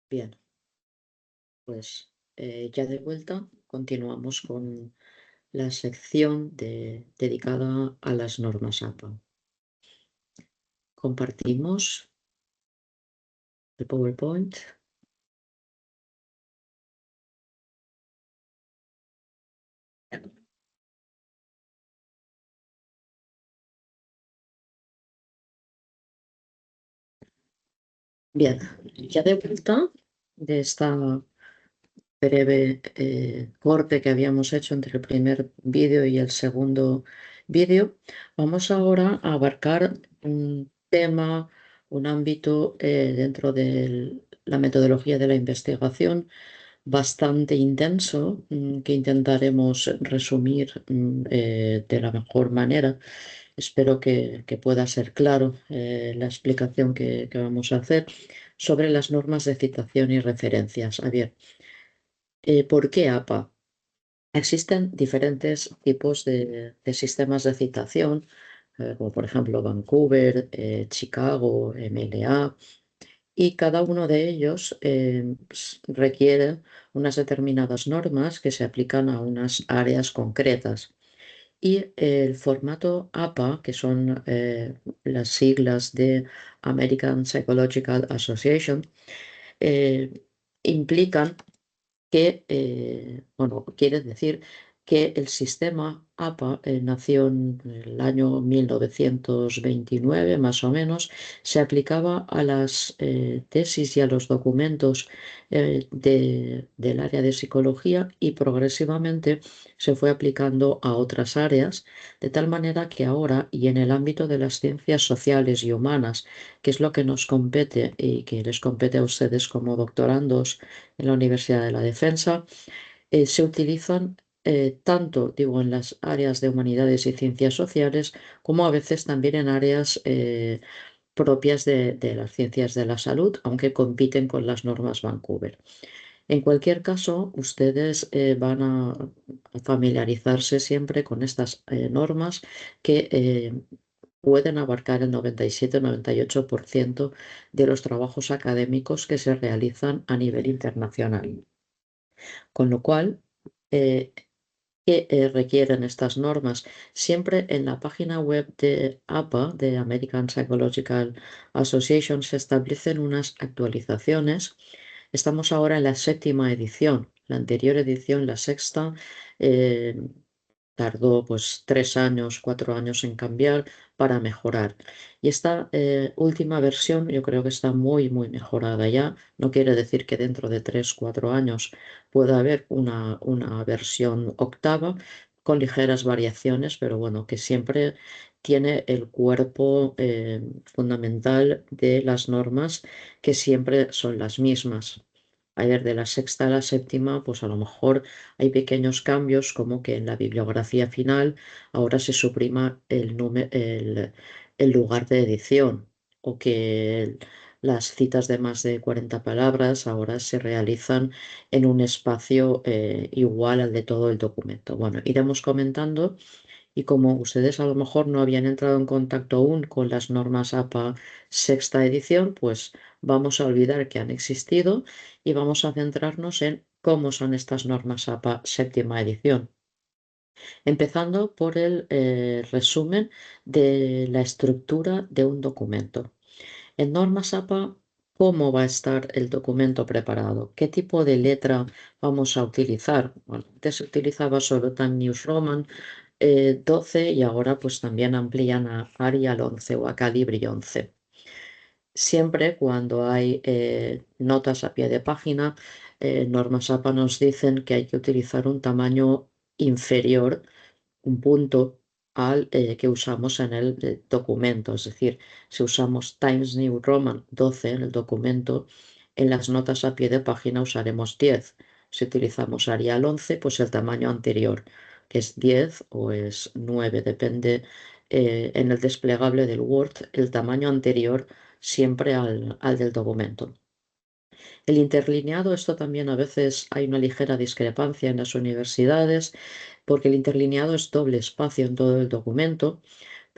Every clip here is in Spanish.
Bien, pues ya de vuelta continuamos con la sección dedicada a las normas APA. Compartimos el PowerPoint. Bien, ya de vuelta de esta breve corte que habíamos hecho entre el primer vídeo y el segundo vídeo, vamos ahora a abarcar un tema, un ámbito dentro de la metodología de la investigación bastante intenso, que intentaremos resumir de la mejor manera. Espero que pueda ser claro la explicación que vamos a hacer sobre las normas de citación y referencias. A ver, ¿por qué APA? Existen diferentes tipos de sistemas de citación, como por ejemplo Vancouver, Chicago, MLA, y cada uno de ellos requiere unas determinadas normas que se aplican a unas áreas concretas. Y el formato APA, que son las siglas de American Psychological Association, eh, implican que, bueno, quiere decir que el sistema APA nació en el año 1929, más o menos, se aplicaba a las tesis y a los documentos del área de psicología y progresivamente se fue aplicando a otras áreas, de tal manera que ahora, y en el ámbito de las ciencias sociales y humanas, que es lo que nos compete y que les compete a ustedes como doctorandos, en la Universidad de la Defensa, se utilizan tanto, digo, en las áreas de humanidades y ciencias sociales, como a veces también en áreas propias de las ciencias de la salud, aunque compiten con las normas Vancouver. En cualquier caso, ustedes van a familiarizarse siempre con estas normas que pueden abarcar el 97-98% de los trabajos académicos que se realizan a nivel internacional. Con lo cual, eh, ¿qué requieren estas normas? Siempre en la página web de APA, de American Psychological Association, se establecen unas actualizaciones. Estamos ahora en la séptima edición. La anterior edición, la sexta, eh, tardó pues 3 años, 4 años en cambiar para mejorar. Y esta última versión yo creo que está muy, muy mejorada ya. No quiere decir que dentro de 3, 4 años pueda haber una versión octava con ligeras variaciones, pero bueno, que siempre tiene el cuerpo fundamental de las normas que siempre son las mismas. A ver, de la sexta a la séptima, pues a lo mejor hay pequeños cambios, como que en la bibliografía final ahora se suprima el lugar de edición, o que las citas de más de 40 palabras ahora se realizan en un espacio igual al de todo el documento. Bueno, iremos comentando. Y como ustedes a lo mejor no habían entrado en contacto aún con las normas APA sexta edición, pues vamos a olvidar que han existido y vamos a centrarnos en cómo son estas normas APA séptima edición. Empezando por el resumen de la estructura de un documento. En normas APA, ¿cómo va a estar el documento preparado? ¿Qué tipo de letra vamos a utilizar? Bueno, antes se utilizaba solo Time News Roman 12 y ahora pues también amplían a Arial 11 o a Calibri 11. Siempre cuando hay notas a pie de página, normas APA nos dicen que hay que utilizar un tamaño inferior, un punto al que usamos en el documento. Es decir, si usamos Times New Roman 12 en el documento, en las notas a pie de página usaremos 10. Si utilizamos Arial 11, pues el tamaño anterior, que es 10 o es 9, depende en el desplegable del Word, el tamaño anterior siempre al del documento. El interlineado, esto también a veces hay una ligera discrepancia en las universidades, porque el interlineado es doble espacio en todo el documento,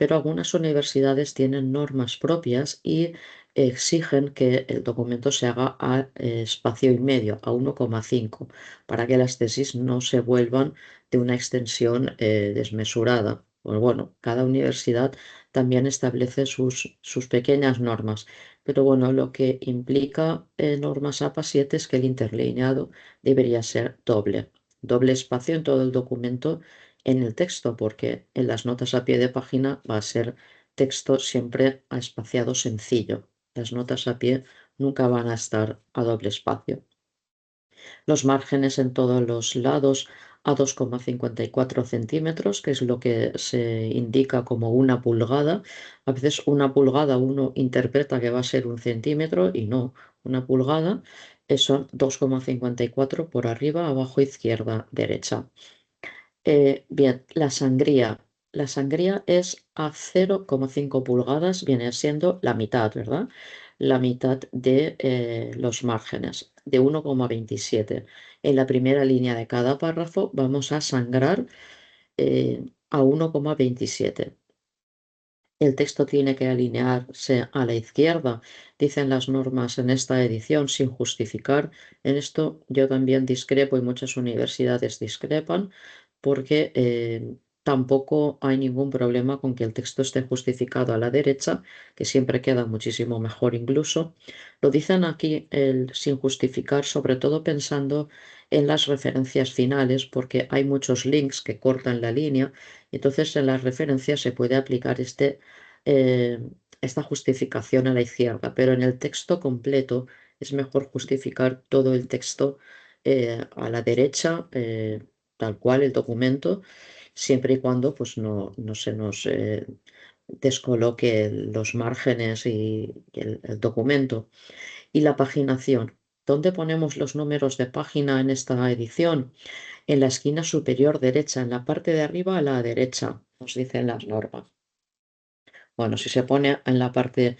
pero algunas universidades tienen normas propias y exigen que el documento se haga a espacio y medio, a 1,5, para que las tesis no se vuelvan de una extensión desmesurada. Pues bueno, cada universidad también establece sus pequeñas normas, pero bueno, lo que implica normas APA 7 es que el interlineado debería ser doble, doble espacio en todo el documento en el texto, porque en las notas a pie de página va a ser texto siempre a espaciado sencillo. Las notas a pie nunca van a estar a doble espacio. Los márgenes en todos los lados a 2,54 centímetros, que es lo que se indica como 1 pulgada. A veces 1 pulgada uno interpreta que va a ser 1 centímetro y no, 1 pulgada son 2,54 por arriba, abajo, izquierda, derecha. Bien, la sangría. La sangría es a 0,5 pulgadas, viene siendo la mitad, ¿verdad? La mitad de los márgenes, de 1,27. En la primera línea de cada párrafo vamos a sangrar a 1,27. El texto tiene que alinearse a la izquierda, dicen las normas en esta edición, sin justificar. En esto yo también discrepo y muchas universidades discrepan, porque tampoco hay ningún problema con que el texto esté justificado a la derecha, que siempre queda muchísimo mejor incluso. Lo dicen aquí sin justificar, sobre todo pensando en las referencias finales, porque hay muchos links que cortan la línea. Entonces en las referencias se puede aplicar eh, esta justificación a la izquierda, pero en el texto completo es mejor justificar todo el texto a la derecha, tal cual el documento, siempre y cuando pues, no se nos descoloque los márgenes y el documento. Y la paginación. ¿Dónde ponemos los números de página en esta edición? En la esquina superior derecha, en la parte de arriba a la derecha, nos dicen las normas. Bueno, si se pone en la parte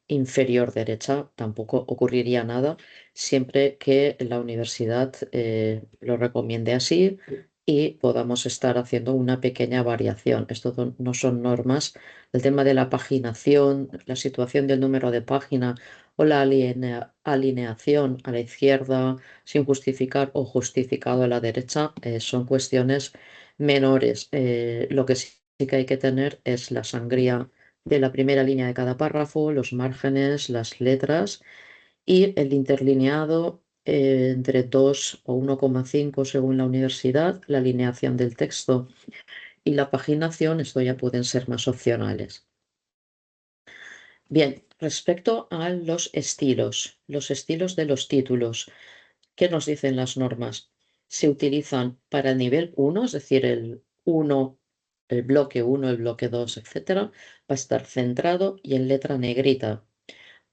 inferior derecha, tampoco ocurriría nada, siempre que la universidad lo recomiende así y podamos estar haciendo una pequeña variación. Esto no son normas. El tema de la paginación, la situación del número de página o la alineación a la izquierda sin justificar o justificado a la derecha son cuestiones menores. Lo que sí que hay que tener es la sangría de la primera línea de cada párrafo, los márgenes, las letras y el interlineado entre 2 o 1,5 según la universidad, la alineación del texto y la paginación, esto ya pueden ser más opcionales. Bien, respecto a los estilos de los títulos, ¿qué nos dicen las normas? Se utilizan para el nivel 1, es decir, el 1, el bloque 1, el bloque 2, etcétera, va a estar centrado y en letra negrita.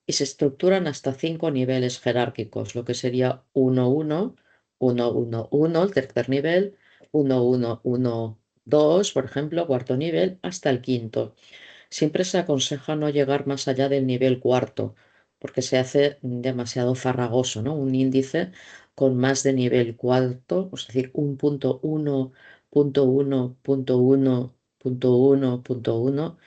Y se estructuran hasta 5 niveles jerárquicos, lo que sería 1, 1, 1, 1, 1, el tercer nivel, 1, 1, 1, 2, por ejemplo, cuarto nivel, hasta el quinto. Siempre se aconseja no llegar más allá del nivel cuarto, porque se hace demasiado farragoso, ¿no? Un índice con más de nivel cuarto, es decir, 1,1, punto 1, punto 1, punto 1, punto 1,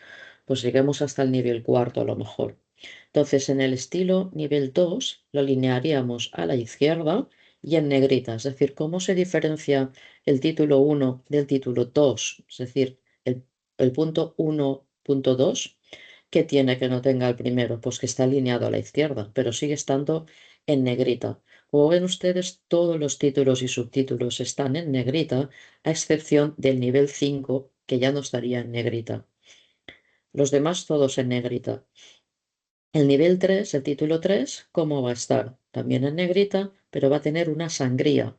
pues lleguemos hasta el nivel cuarto a lo mejor. Entonces, en el estilo nivel 2 lo alinearíamos a la izquierda y en negrita, es decir, ¿cómo se diferencia el título 1 del título 2? Es decir, el punto 1.2, ¿qué tiene que no tenga el primero? Pues que está alineado a la izquierda, pero sigue estando en negrita. Como ven ustedes, todos los títulos y subtítulos están en negrita, a excepción del nivel 5, que ya no estaría en negrita. Los demás todos en negrita. El nivel 3, el título 3, ¿cómo va a estar? También en negrita, pero va a tener una sangría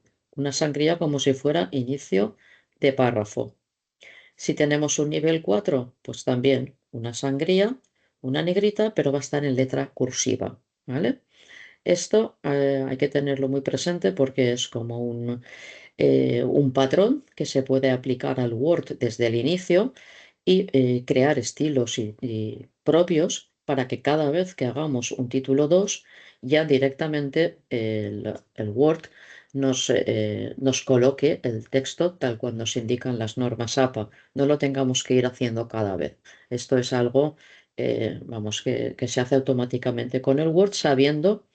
como si fuera inicio de párrafo. Si tenemos un nivel 4, pues también una sangría, una negrita, pero va a estar en letra cursiva, ¿vale? Esto hay que tenerlo muy presente porque es como un patrón que se puede aplicar al Word desde el inicio y crear estilos y propios para que cada vez que hagamos un título 2, ya directamente el Word nos coloque el texto tal cual nos indican las normas APA. No lo tengamos que ir haciendo cada vez. Esto es algo, vamos, que se hace automáticamente con el Word sabiendo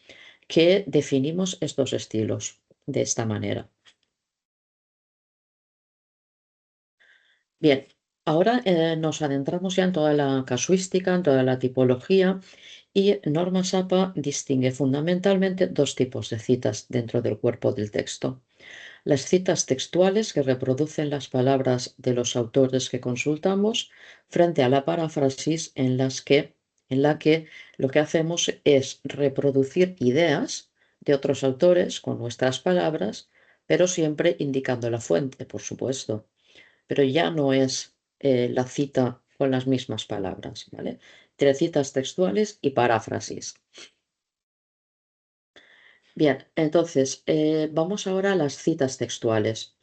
que definimos estos estilos de esta manera. Bien, ahora nos adentramos ya en toda la casuística, en toda la tipología y Normas APA distingue fundamentalmente dos tipos de citas dentro del cuerpo del texto. Las citas textuales que reproducen las palabras de los autores que consultamos frente a la paráfrasis en la que lo que hacemos es reproducir ideas de otros autores con nuestras palabras, pero siempre indicando la fuente, por supuesto. Pero ya no es la cita con las mismas palabras, ¿vale? Entre citas textuales y paráfrasis. Bien, entonces vamos ahora a las citas textuales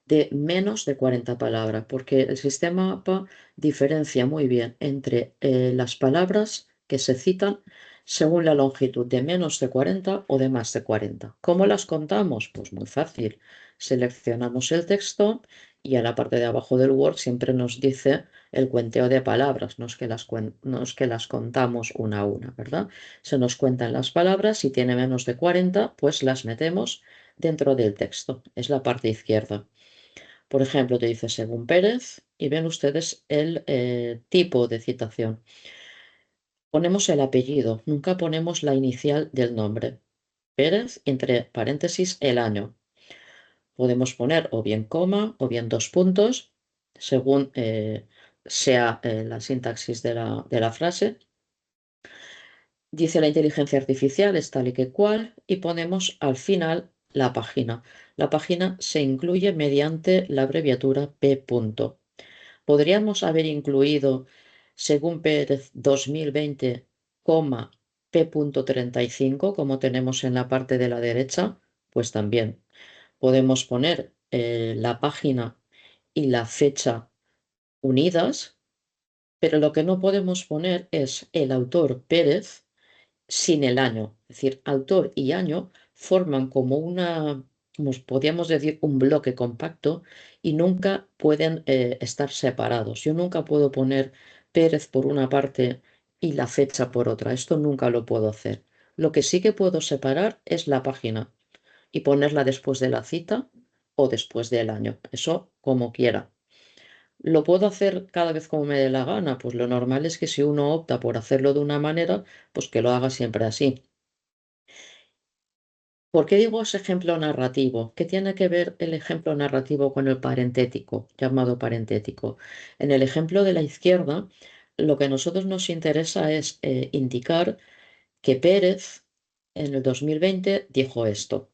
de menos de 40 palabras, porque el sistema APA diferencia muy bien entre las palabras que se citan según la longitud de menos de 40 o de más de 40. ¿Cómo las contamos? Pues muy fácil. Seleccionamos el texto y a la parte de abajo del Word siempre nos dice el cuenteo de palabras, no es que las contamos una a una, ¿verdad? Se nos cuentan las palabras, si tiene menos de 40, pues las metemos dentro del texto. Es la parte izquierda. Por ejemplo, te dice según Pérez y ven ustedes el tipo de citación. Ponemos el apellido, nunca ponemos la inicial del nombre. Pérez, entre paréntesis, el año. Podemos poner o bien coma o bien dos puntos, según sea la sintaxis de la frase. Dice la inteligencia artificial es tal y que cual y ponemos al final la página. La página se incluye mediante la abreviatura P. punto. Podríamos haber incluido, según Pérez 2020, P.35, como tenemos en la parte de la derecha, pues también podemos poner la página y la fecha unidas, pero lo que no podemos poner es el autor Pérez sin el año. Es decir, autor y año forman como podríamos decir, un bloque compacto y nunca pueden estar separados. Yo nunca puedo poner Pérez por una parte y la fecha por otra. Esto nunca lo puedo hacer. Lo que sí que puedo separar es la página y ponerla después de la cita o después del año. Eso como quiera. ¿Lo puedo hacer cada vez como me dé la gana? Pues lo normal es que si uno opta por hacerlo de una manera, pues que lo haga siempre así. ¿Por qué digo ese ejemplo narrativo? ¿Qué tiene que ver el ejemplo narrativo con el parentético, llamado parentético? En el ejemplo de la izquierda, lo que a nosotros nos interesa es indicar que Pérez en el 2020 dijo esto.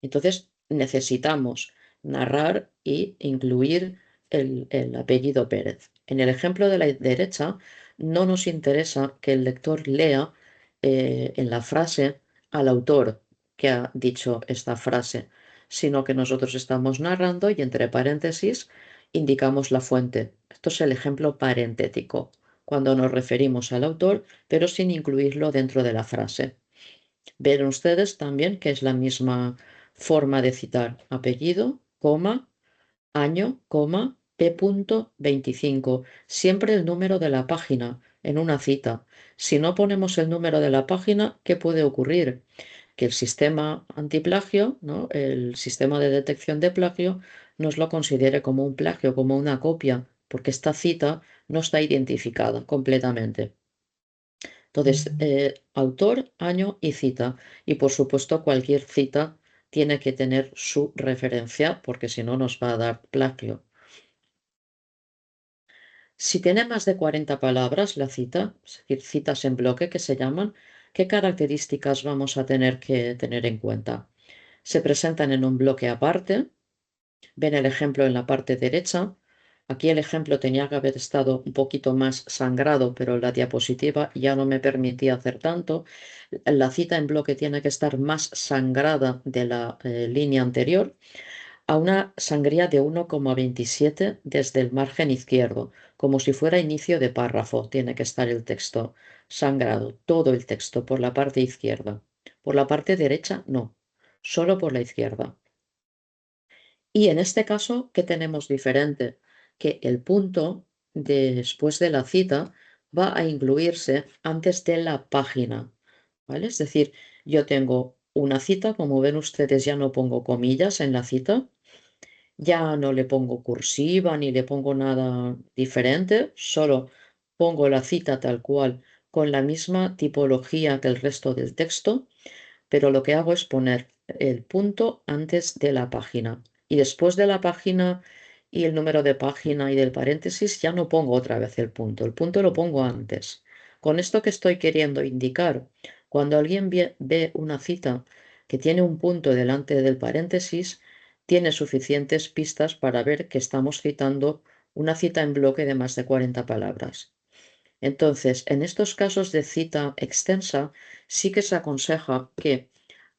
Entonces necesitamos narrar y incluir el apellido Pérez. En el ejemplo de la derecha, no nos interesa que el lector lea en la frase al autor que ha dicho esta frase, sino que nosotros estamos narrando y entre paréntesis indicamos la fuente. Esto es el ejemplo parentético, cuando nos referimos al autor, pero sin incluirlo dentro de la frase. Ven ustedes también que es la misma forma de citar apellido, coma, año, coma, P.25. Siempre el número de la página en una cita. Si no ponemos el número de la página, ¿qué puede ocurrir? Que el sistema antiplagio, ¿no? El sistema de detección de plagio, nos lo considere como un plagio, como una copia, porque esta cita no está identificada completamente. Entonces, autor, año y cita. Y por supuesto, cualquier cita tiene que tener su referencia porque si no nos va a dar plagio. Si tiene más de 40 palabras la cita, es decir, citas en bloque que se llaman, ¿qué características vamos a tener que tener en cuenta? Se presentan en un bloque aparte. Ven el ejemplo en la parte derecha. Aquí el ejemplo tenía que haber estado un poquito más sangrado, pero la diapositiva ya no me permitía hacer tanto. La cita en bloque tiene que estar más sangrada de la línea anterior a una sangría de 1,27 desde el margen izquierdo, como si fuera inicio de párrafo. Tiene que estar el texto sangrado, todo el texto por la parte izquierda. Por la parte derecha, no. solo por la izquierda. Y en este caso, ¿qué tenemos diferente? Que el punto después de la cita va a incluirse antes de la página, ¿vale? Es decir, yo tengo una cita, como ven ustedes, ya no pongo comillas en la cita, ya no le pongo cursiva ni le pongo nada diferente, solo pongo la cita tal cual con la misma tipología que el resto del texto, pero lo que hago es poner el punto antes de la página y después de la página y el número de página y del paréntesis ya no pongo otra vez el punto lo pongo antes. Con esto que estoy queriendo indicar, cuando alguien ve una cita que tiene un punto delante del paréntesis, tiene suficientes pistas para ver que estamos citando una cita en bloque de más de 40 palabras. Entonces, en estos casos de cita extensa, sí que se aconseja que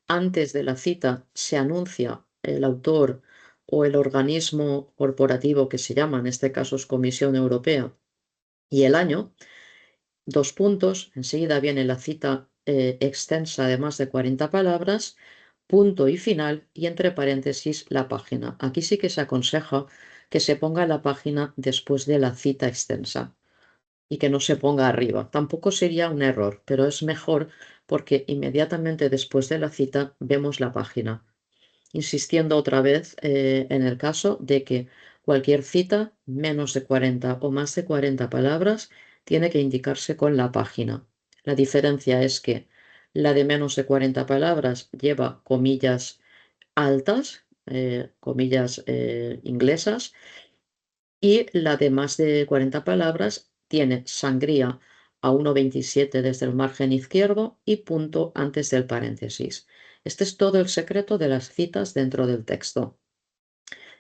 antes de la cita se anuncia el autor o el organismo corporativo que se llama, en este caso es Comisión Europea, y el año, dos puntos, enseguida viene la cita extensa de más de 40 palabras, punto y final, y entre paréntesis la página. Aquí sí que se aconseja que se ponga la página después de la cita extensa y que no se ponga arriba. Tampoco sería un error, pero es mejor porque inmediatamente después de la cita vemos la página. Insistiendo otra vez en el caso de que cualquier cita menos de 40 o más de 40 palabras tiene que indicarse con la página. La diferencia es que la de menos de 40 palabras lleva comillas altas, comillas inglesas, y la de más de 40 palabras tiene sangría a 1,27 desde el margen izquierdo y punto antes del paréntesis. Este es todo el secreto de las citas dentro del texto,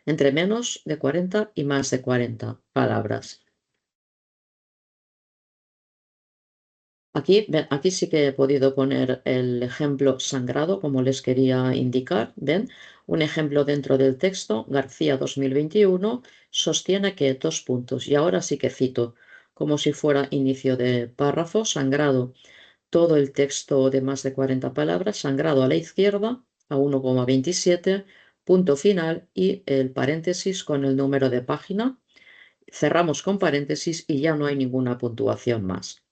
entre menos de 40 y más de 40 palabras. Aquí sí que he podido poner el ejemplo sangrado, como les quería indicar. ¿Ven? Un ejemplo dentro del texto. García 2021 sostiene que dos puntos. Y ahora sí que cito, como si fuera inicio de párrafo, sangrado. Todo el texto de más de 40 palabras, sangrado a la izquierda, a 1,27, punto final y el paréntesis con el número de página. Cerramos con paréntesis y ya no hay ninguna puntuación más.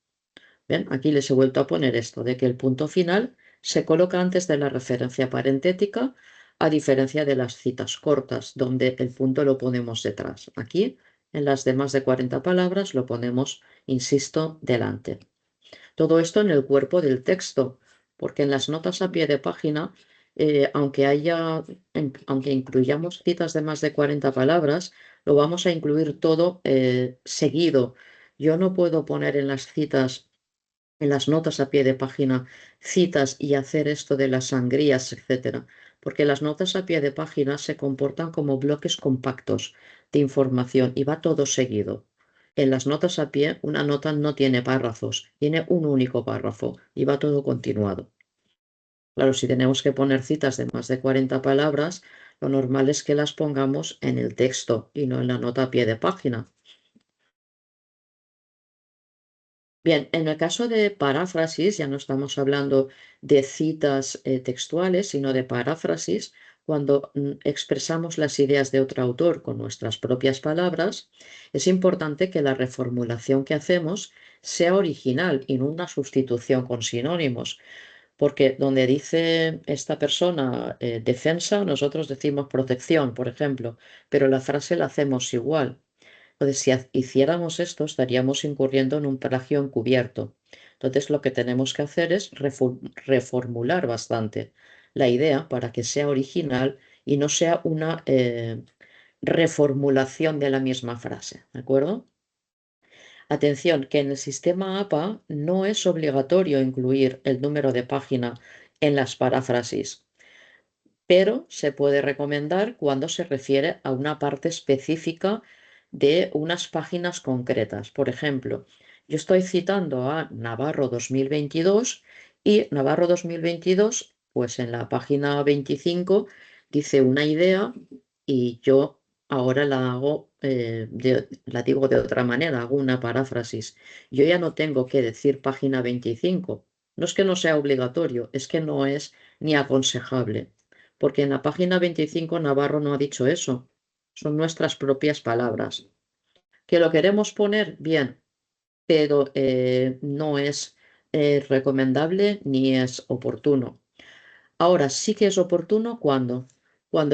¿Ven? Aquí les he vuelto a poner esto, de que el punto final se coloca antes de la referencia parentética, a diferencia de las citas cortas, donde el punto lo ponemos detrás. Aquí, en las de más de 40 palabras, lo ponemos, insisto, delante. Todo esto en el cuerpo del texto, porque en las notas a pie de página, aunque incluyamos citas de más de 40 palabras, lo vamos a incluir todo seguido. Yo no puedo poner en las citas, en las notas a pie de página, citas y hacer esto de las sangrías, etcétera, porque las notas a pie de página se comportan como bloques compactos de información y va todo seguido. En las notas a pie, una nota no tiene párrafos, tiene un único párrafo y va todo continuado. Claro, si tenemos que poner citas de más de 40 palabras, lo normal es que las pongamos en el texto y no en la nota a pie de página. Bien, en el caso de paráfrasis, ya no estamos hablando de citas textuales, sino de paráfrasis, cuando expresamos las ideas de otro autor con nuestras propias palabras, es importante que la reformulación que hacemos sea original y no una sustitución con sinónimos, porque donde dice esta persona defensa, nosotros decimos protección, por ejemplo, pero la frase la hacemos igual. Entonces, si hiciéramos esto, estaríamos incurriendo en un plagio encubierto. Entonces, lo que tenemos que hacer es reformular bastante la idea para que sea original y no sea una reformulación de la misma frase. ¿De acuerdo? Atención, que en el sistema APA no es obligatorio incluir el número de página en las paráfrasis, pero se puede recomendar cuando se refiere a una parte específica de unas páginas concretas. Por ejemplo, yo estoy citando a Navarro 2022 y Navarro 2022, pues en la página 25 dice una idea y yo ahora la hago, la digo de otra manera, hago una paráfrasis. Yo ya no tengo que decir página 25. No es que no sea obligatorio, es que no es ni aconsejable. porque en la página 25 Navarro no ha dicho eso. Son nuestras propias palabras. ¿Que lo queremos poner? Bien, pero no es recomendable ni es oportuno. Ahora sí que es oportuno cuando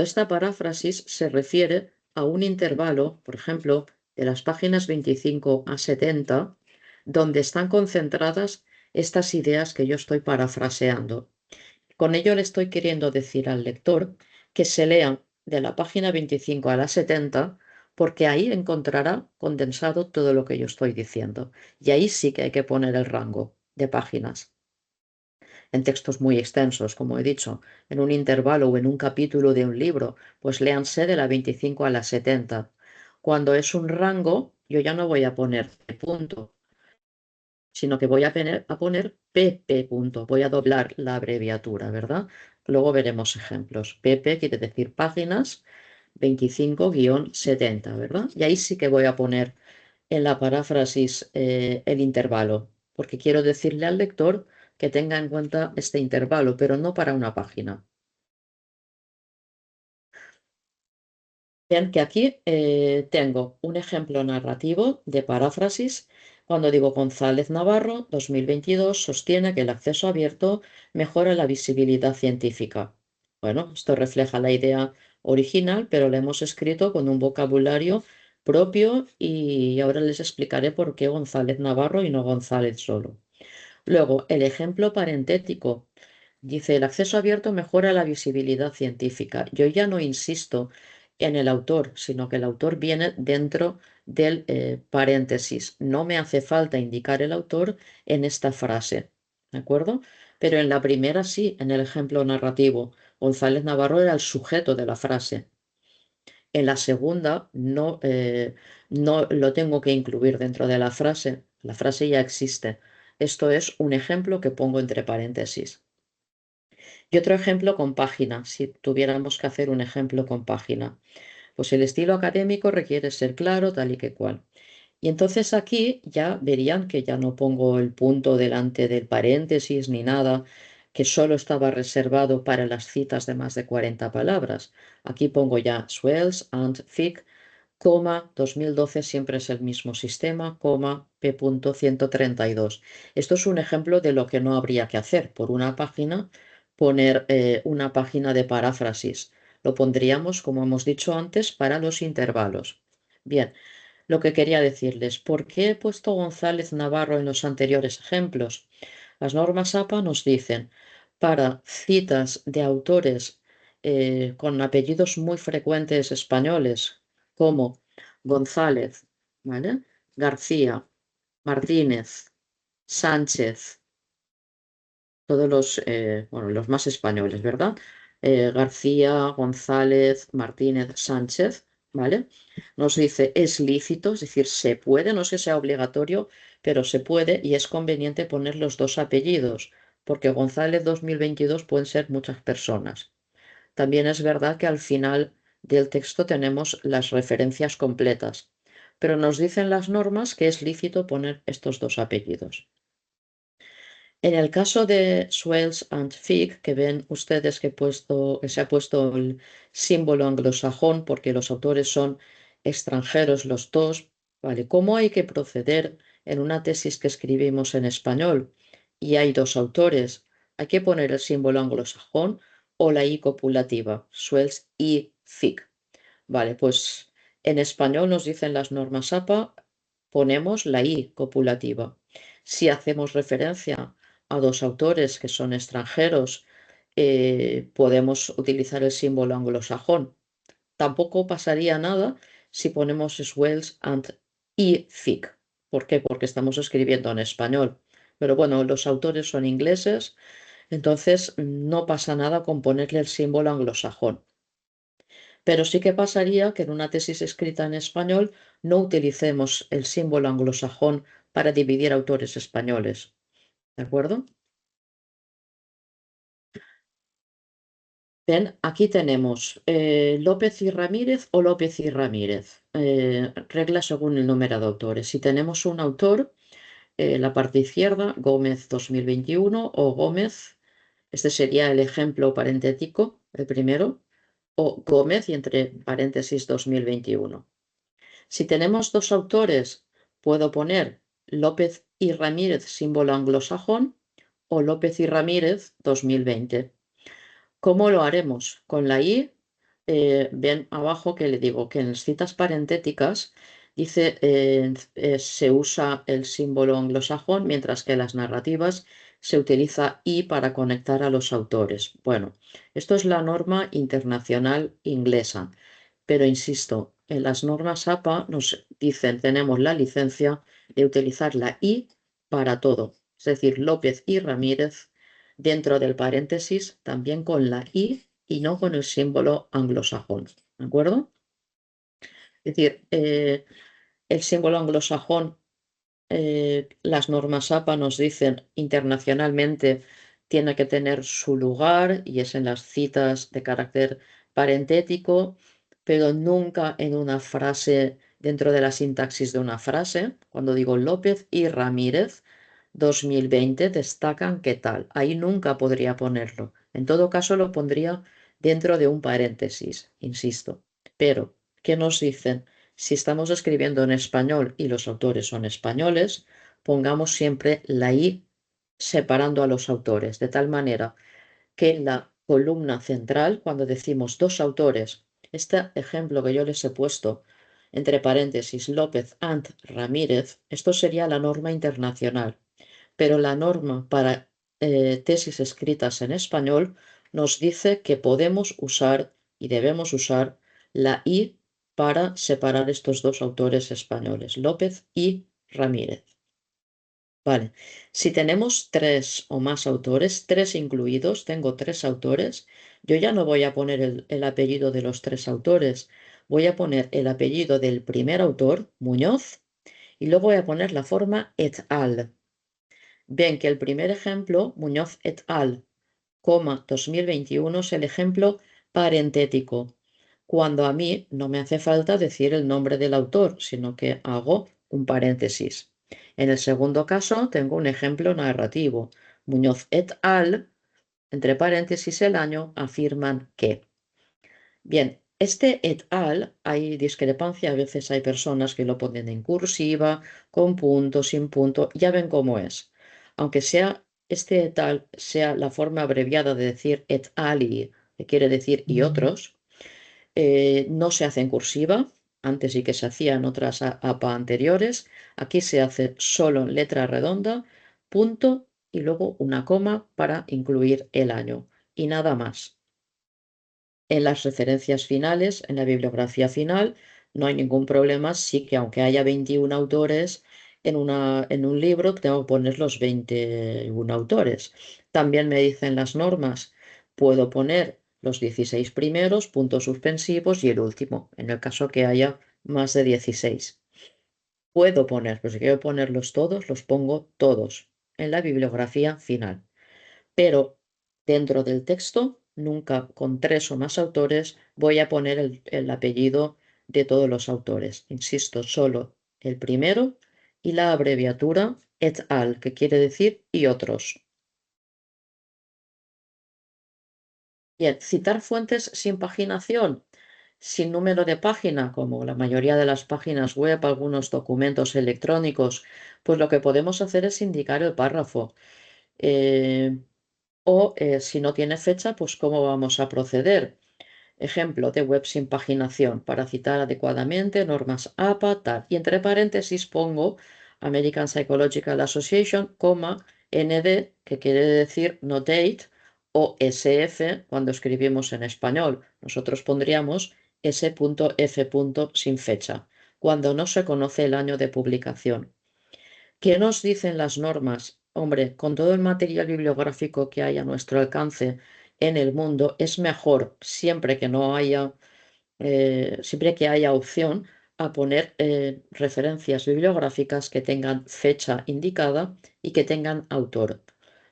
esta paráfrasis se refiere a un intervalo, por ejemplo, de las páginas 25 a 70, donde están concentradas estas ideas que yo estoy parafraseando. Con ello le estoy queriendo decir al lector que se lean de la página 25 a la 70, porque ahí encontrará condensado todo lo que yo estoy diciendo. Y ahí sí que hay que poner el rango de páginas. En textos muy extensos, como he dicho, en un intervalo o en un capítulo de un libro, pues léanse de la 25 a la 70. Cuando es un rango, yo ya no voy a poner punto, sino que voy a poner PP punto. Voy a doblar la abreviatura, ¿verdad? Luego veremos ejemplos. PP quiere decir páginas 25-70, ¿verdad? Y ahí sí que voy a poner en la paráfrasis el intervalo, porque quiero decirle al lector que tenga en cuenta este intervalo, pero no para una página. Vean que aquí tengo un ejemplo narrativo de paráfrasis. Cuando digo González Navarro, 2022, sostiene que el acceso abierto mejora la visibilidad científica. Bueno, esto refleja la idea original, pero la hemos escrito con un vocabulario propio y ahora les explicaré por qué González Navarro y no González solo. Luego, el ejemplo parentético. Dice, el acceso abierto mejora la visibilidad científica. Yo ya no insisto en el autor, sino que el autor viene dentro del paréntesis. No me hace falta indicar el autor en esta frase, ¿de acuerdo? Pero en la primera sí, en el ejemplo narrativo. González Navarro era el sujeto de la frase. En la segunda no lo tengo que incluir dentro de la frase ya existe. Esto es un ejemplo que pongo entre paréntesis. Y otro ejemplo con página, si tuviéramos que hacer un ejemplo con página. Pues el estilo académico requiere ser claro, tal y que cual. Y entonces aquí ya verían que ya no pongo el punto delante del paréntesis ni nada, que solo estaba reservado para las citas de más de 40 palabras. Aquí pongo ya Swells and Fick, coma, 2012 siempre es el mismo sistema, coma, P.132. Esto es un ejemplo de lo que no habría que hacer. Por una página, poner una página de paráfrasis. Lo pondríamos, como hemos dicho antes, para los intervalos. Bien, lo que quería decirles, ¿por qué he puesto González Navarro en los anteriores ejemplos? Las normas APA nos dicen, para citas de autores con apellidos muy frecuentes españoles, como González, ¿vale? García, Martínez, Sánchez, todos bueno, los más españoles, ¿verdad? García, González, Martínez, Sánchez, ¿vale? Nos dice es lícito, es decir, se puede, no es que sea obligatorio, pero se puede y es conveniente poner los dos apellidos, porque González 2022 pueden ser muchas personas. También es verdad que al final del texto tenemos las referencias completas, pero nos dicen las normas que es lícito poner estos dos apellidos. En el caso de Swells and Fig, que ven ustedes que se ha puesto el símbolo anglosajón porque los autores son extranjeros los dos, ¿vale? ¿Cómo hay que proceder en una tesis que escribimos en español y hay dos autores? ¿Hay que poner el símbolo anglosajón o la I copulativa, Swells y Fig? Vale, pues en español nos dicen las normas APA, ponemos la I copulativa. Si hacemos referencia a dos autores que son extranjeros, podemos utilizar el símbolo anglosajón. Tampoco pasaría nada si ponemos Swells and y Thick. ¿Por qué? Porque estamos escribiendo en español. Pero bueno, los autores son ingleses, entonces no pasa nada con ponerle el símbolo anglosajón. Pero sí que pasaría que en una tesis escrita en español no utilicemos el símbolo anglosajón para dividir autores españoles. ¿De acuerdo? Bien, aquí tenemos López y Ramírez o López y Ramírez. Regla según el número de autores. Si tenemos un autor, la parte izquierda, Gómez 2021 o Gómez, este sería el ejemplo parentético, el primero, o Gómez y entre paréntesis 2021. Si tenemos dos autores, puedo poner López y Ramírez, símbolo anglosajón, o López y Ramírez 2020. ¿Cómo lo haremos? Con la I, ven abajo que le digo que en las citas parentéticas dice se usa el símbolo anglosajón, mientras que en las narrativas se utiliza I para conectar a los autores. Bueno, esto es la norma internacional inglesa, pero insisto, en las normas APA nos dicen, tenemos la licencia de utilizar la I para todo, es decir, López y Ramírez dentro del paréntesis también con la I y no con el símbolo anglosajón, ¿de acuerdo? Es decir, el símbolo anglosajón, las normas APA nos dicen internacionalmente tiene que tener su lugar y es en las citas de carácter parentético, pero nunca en una frase dentro de la sintaxis de una frase. Cuando digo López y Ramírez 2020 destacan qué tal. Ahí nunca podría ponerlo. En todo caso lo pondría dentro de un paréntesis, insisto. Pero, ¿qué nos dicen? Si estamos escribiendo en español y los autores son españoles, pongamos siempre la I separando a los autores, de tal manera que en la columna central, cuando decimos dos autores, este ejemplo que yo les he puesto entre paréntesis López and Ramírez, esto sería la norma internacional, pero la norma para tesis escritas en español nos dice que podemos usar y debemos usar la I para separar estos dos autores españoles, López y Ramírez. Vale, si tenemos tres o más autores, tres incluidos, tengo tres autores, yo ya no voy a poner el apellido de los tres autores, voy a poner el apellido del primer autor, Muñoz, y luego voy a poner la forma et al. Ven que el primer ejemplo, Muñoz et al, 2021, es el ejemplo parentético, cuando a mí no me hace falta decir el nombre del autor, sino que hago un paréntesis. En el segundo caso tengo un ejemplo narrativo. Muñoz et al, entre paréntesis el año, afirman que. Bien, este et al, hay discrepancia, a veces hay personas que lo ponen en cursiva, con punto, sin punto, ya ven cómo es. Aunque sea este et al sea la forma abreviada de decir et ali, que quiere decir y otros, no se hace en cursiva, antes sí que se hacía en otras APA anteriores, aquí se hace solo en letra redonda, punto y luego una coma para incluir el año y nada más. En las referencias finales, en la bibliografía final, no hay ningún problema, sí que aunque haya 21 autores en un libro, tengo que poner los 21 autores. También me dicen las normas, puedo poner los 16 primeros, puntos suspensivos y el último, en el caso que haya más de 16. Puedo poner, pues si quiero ponerlos todos, los pongo todos en la bibliografía final, pero dentro del texto, nunca con tres o más autores, voy a poner el apellido de todos los autores. Insisto, solo el primero y la abreviatura et al, que quiere decir y otros. Bien, citar fuentes sin paginación, sin número de página, como la mayoría de las páginas web, algunos documentos electrónicos, pues lo que podemos hacer es indicar el párrafo. O si no tiene fecha, pues cómo vamos a proceder. Ejemplo de web sin paginación para citar adecuadamente normas APA, tal. Y entre paréntesis pongo American Psychological Association, ND, que quiere decir no date, o SF cuando escribimos en español. Nosotros pondríamos S.F. sin fecha, cuando no se conoce el año de publicación. ¿Qué nos dicen las normas? Hombre, con todo el material bibliográfico que hay a nuestro alcance en el mundo, es mejor siempre que no haya, siempre que haya opción a poner referencias bibliográficas que tengan fecha indicada y que tengan autor.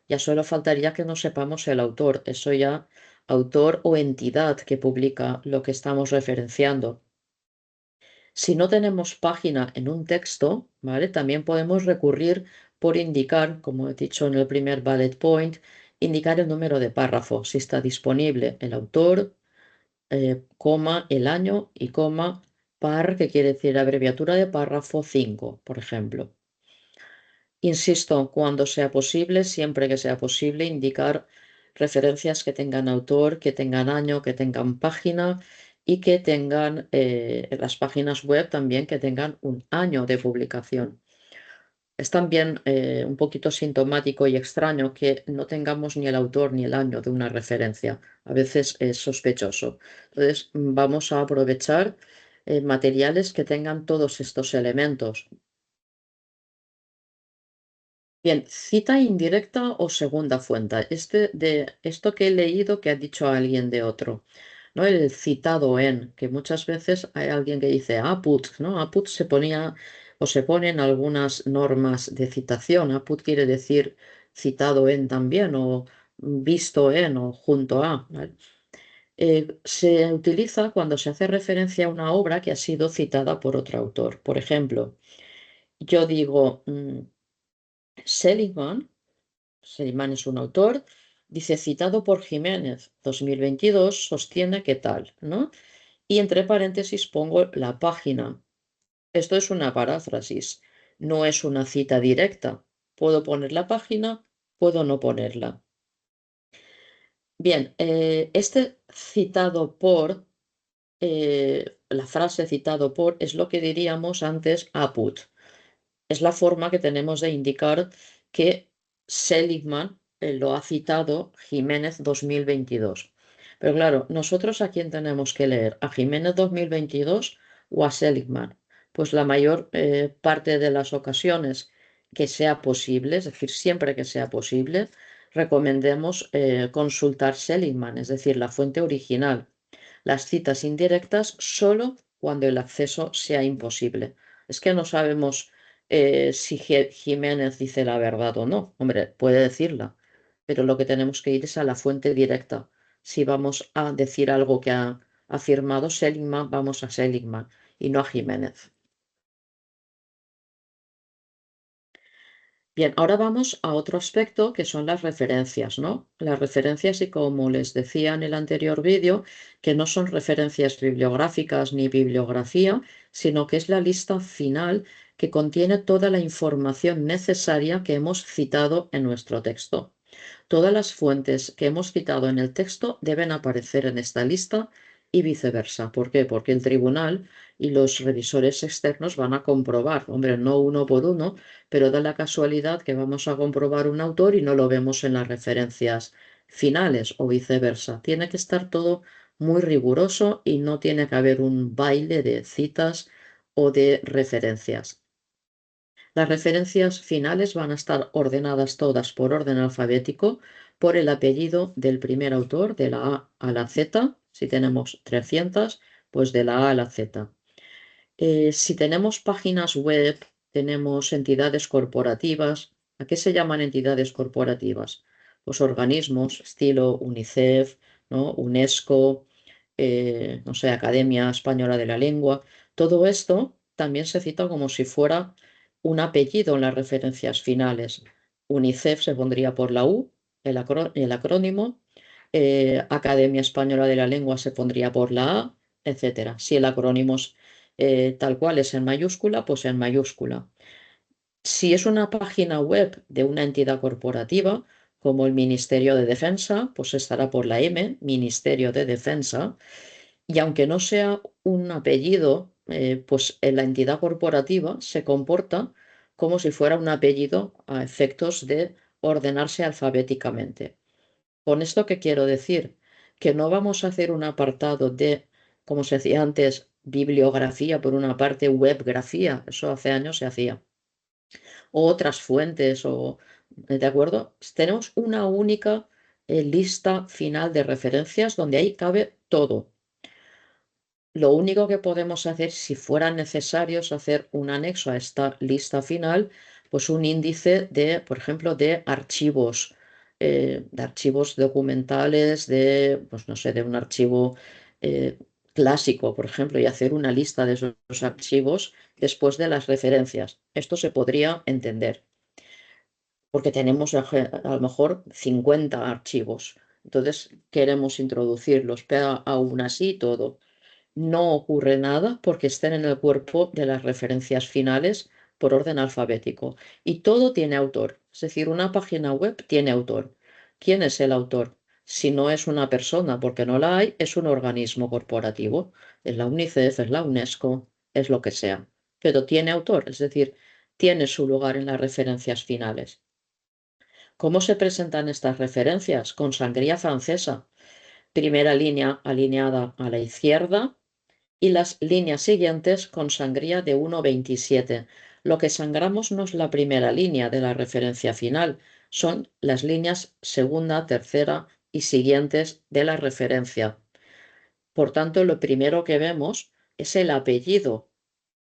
Ya solo faltaría que no sepamos el autor, eso ya autor o entidad que publica lo que estamos referenciando. Si no tenemos página en un texto, ¿vale? También podemos recurrir por indicar, como he dicho en el primer bullet point, indicar el número de párrafo, si está disponible el autor, coma, el año y coma, par, que quiere decir abreviatura de párrafo 5, por ejemplo. Insisto, cuando sea posible, siempre que sea posible, indicar referencias que tengan autor, que tengan año, que tengan página y que tengan las páginas web también que tengan un año de publicación. Es también un poquito sintomático y extraño que no tengamos ni el autor ni el año de una referencia. A veces es sospechoso. Entonces, vamos a aprovechar materiales que tengan todos estos elementos. Bien, cita indirecta o segunda fuente. Esto que he leído que ha dicho alguien de otro, ¿no? El citado en, que muchas veces hay alguien que dice apud, ¿no? Apud se ponía o se ponen algunas normas de citación. Apud quiere decir citado en también, o visto en, o junto a, ¿vale? Se utiliza cuando se hace referencia a una obra que ha sido citada por otro autor. Por ejemplo, yo digo, Seligman. Seligman es un autor, dice, citado por Jiménez, 2022, sostiene que tal, ¿no? Y entre paréntesis pongo la página. Esto es una paráfrasis, no es una cita directa. Puedo poner la página, puedo no ponerla. Bien, este citado por, la frase citado por, es lo que diríamos antes apud. Es la forma que tenemos de indicar que Seligman lo ha citado Jiménez 2022. Pero claro, nosotros a quién tenemos que leer, a Jiménez 2022 o a Seligman. Pues la mayor parte de las ocasiones que sea posible, es decir, siempre que sea posible, recomendemos consultar Seligman, es decir, la fuente original. Las citas indirectas solo cuando el acceso sea imposible. Es que no sabemos si Jiménez dice la verdad o no. Hombre, puede decirla, pero lo que tenemos que ir es a la fuente directa. Si vamos a decir algo que ha afirmado Seligman, vamos a Seligman y no a Jiménez. Bien, ahora vamos a otro aspecto que son las referencias, ¿no? Las referencias, y como les decía en el anterior vídeo, que no son referencias bibliográficas ni bibliografía, sino que es la lista final que contiene toda la información necesaria que hemos citado en nuestro texto. Todas las fuentes que hemos citado en el texto deben aparecer en esta lista y viceversa. ¿Por qué? Porque el tribunal y los revisores externos van a comprobar, hombre, no uno por uno, pero da la casualidad que vamos a comprobar un autor y no lo vemos en las referencias finales o viceversa. Tiene que estar todo muy riguroso y no tiene que haber un baile de citas o de referencias. Las referencias finales van a estar ordenadas todas por orden alfabético por el apellido del primer autor, de la A a la Z. Si tenemos 300, pues de la A a la Z. Si tenemos páginas web, tenemos entidades corporativas. ¿A qué se llaman entidades corporativas? Pues organismos, estilo UNICEF, ¿no? UNESCO, no sé, Academia Española de la Lengua. Todo esto también se cita como si fuera un apellido en las referencias finales. UNICEF se pondría por la U, el acrónimo. Academia Española de la Lengua se pondría por la A, etcétera. Si el acrónimo es tal cual es en mayúscula, pues en mayúscula. Si es una página web de una entidad corporativa, como el Ministerio de Defensa, pues estará por la M, Ministerio de Defensa, y aunque no sea un apellido, pues en la entidad corporativa se comporta como si fuera un apellido a efectos de ordenarse alfabéticamente. ¿Con esto qué quiero decir? Que no vamos a hacer un apartado de, como se hacía antes, bibliografía por una parte, webgrafía, eso hace años se hacía, o otras fuentes, ¿de acuerdo? Tenemos una única lista final de referencias donde ahí cabe todo. Lo único que podemos hacer, si fuera necesario, es hacer un anexo a esta lista final, pues un índice de, por ejemplo, de archivos documentales, de, pues no sé, de un archivo clásico, por ejemplo, y hacer una lista de esos archivos después de las referencias. Esto se podría entender. porque tenemos a lo mejor 50 archivos. Entonces queremos introducirlos, pero aún así todo. No ocurre nada porque estén en el cuerpo de las referencias finales por orden alfabético. Y todo tiene autor. Es decir, una página web tiene autor. ¿Quién es el autor? Si no es una persona, porque no la hay, es un organismo corporativo. Es la UNICEF, es la UNESCO, es lo que sea. Pero tiene autor, es decir, tiene su lugar en las referencias finales. ¿Cómo se presentan estas referencias? Con sangría francesa. Primera línea alineada a la izquierda y las líneas siguientes con sangría de 1,27. Lo que sangramos no es la primera línea de la referencia final, son las líneas segunda, tercera y siguientes de la referencia. Por tanto, lo primero que vemos es el apellido,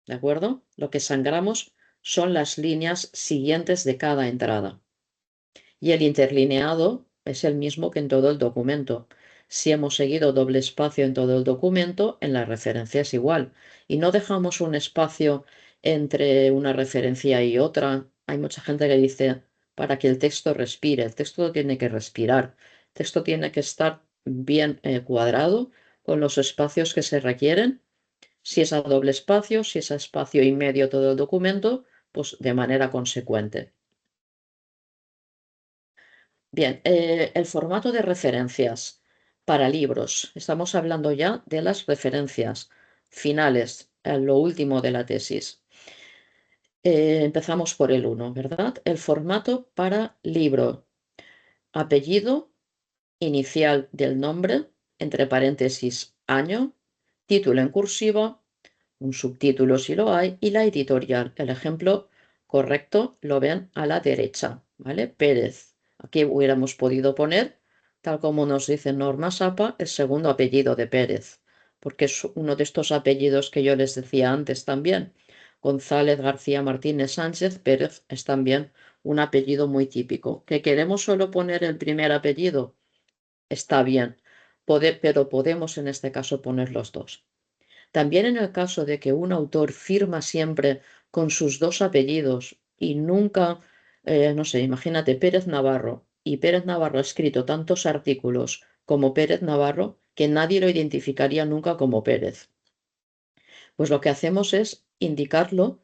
¿de acuerdo? Lo que sangramos son las líneas siguientes de cada entrada. Y el interlineado es el mismo que en todo el documento. Si hemos seguido doble espacio en todo el documento, en la referencia es igual. Y no dejamos un espacio entre una referencia y otra. Hay mucha gente que dice, para que el texto respire, el texto tiene que respirar. El texto tiene que estar bien cuadrado con los espacios que se requieren. Si es a doble espacio, si es a espacio y medio todo el documento, pues de manera consecuente. Bien, el formato de referencias para libros. Estamos hablando ya de las referencias finales, lo último de la tesis. Empezamos por el 1, ¿verdad? El formato para libro. Apellido, inicial del nombre, entre paréntesis, año, título en cursiva, un subtítulo si lo hay, y la editorial. El ejemplo correcto lo ven a la derecha, ¿vale? Pérez. Aquí hubiéramos podido poner, tal como nos dice Norma Sapa, el segundo apellido de Pérez, porque es uno de estos apellidos que yo les decía antes también. González García Martínez Sánchez Pérez es también un apellido muy típico. ¿Que queremos solo poner el primer apellido? Está bien, pero podemos en este caso poner los dos. También en el caso de que un autor firma siempre con sus dos apellidos y nunca, no sé, imagínate Pérez Navarro, y Pérez Navarro ha escrito tantos artículos como Pérez Navarro que nadie lo identificaría nunca como Pérez. Pues lo que hacemos es indicarlo.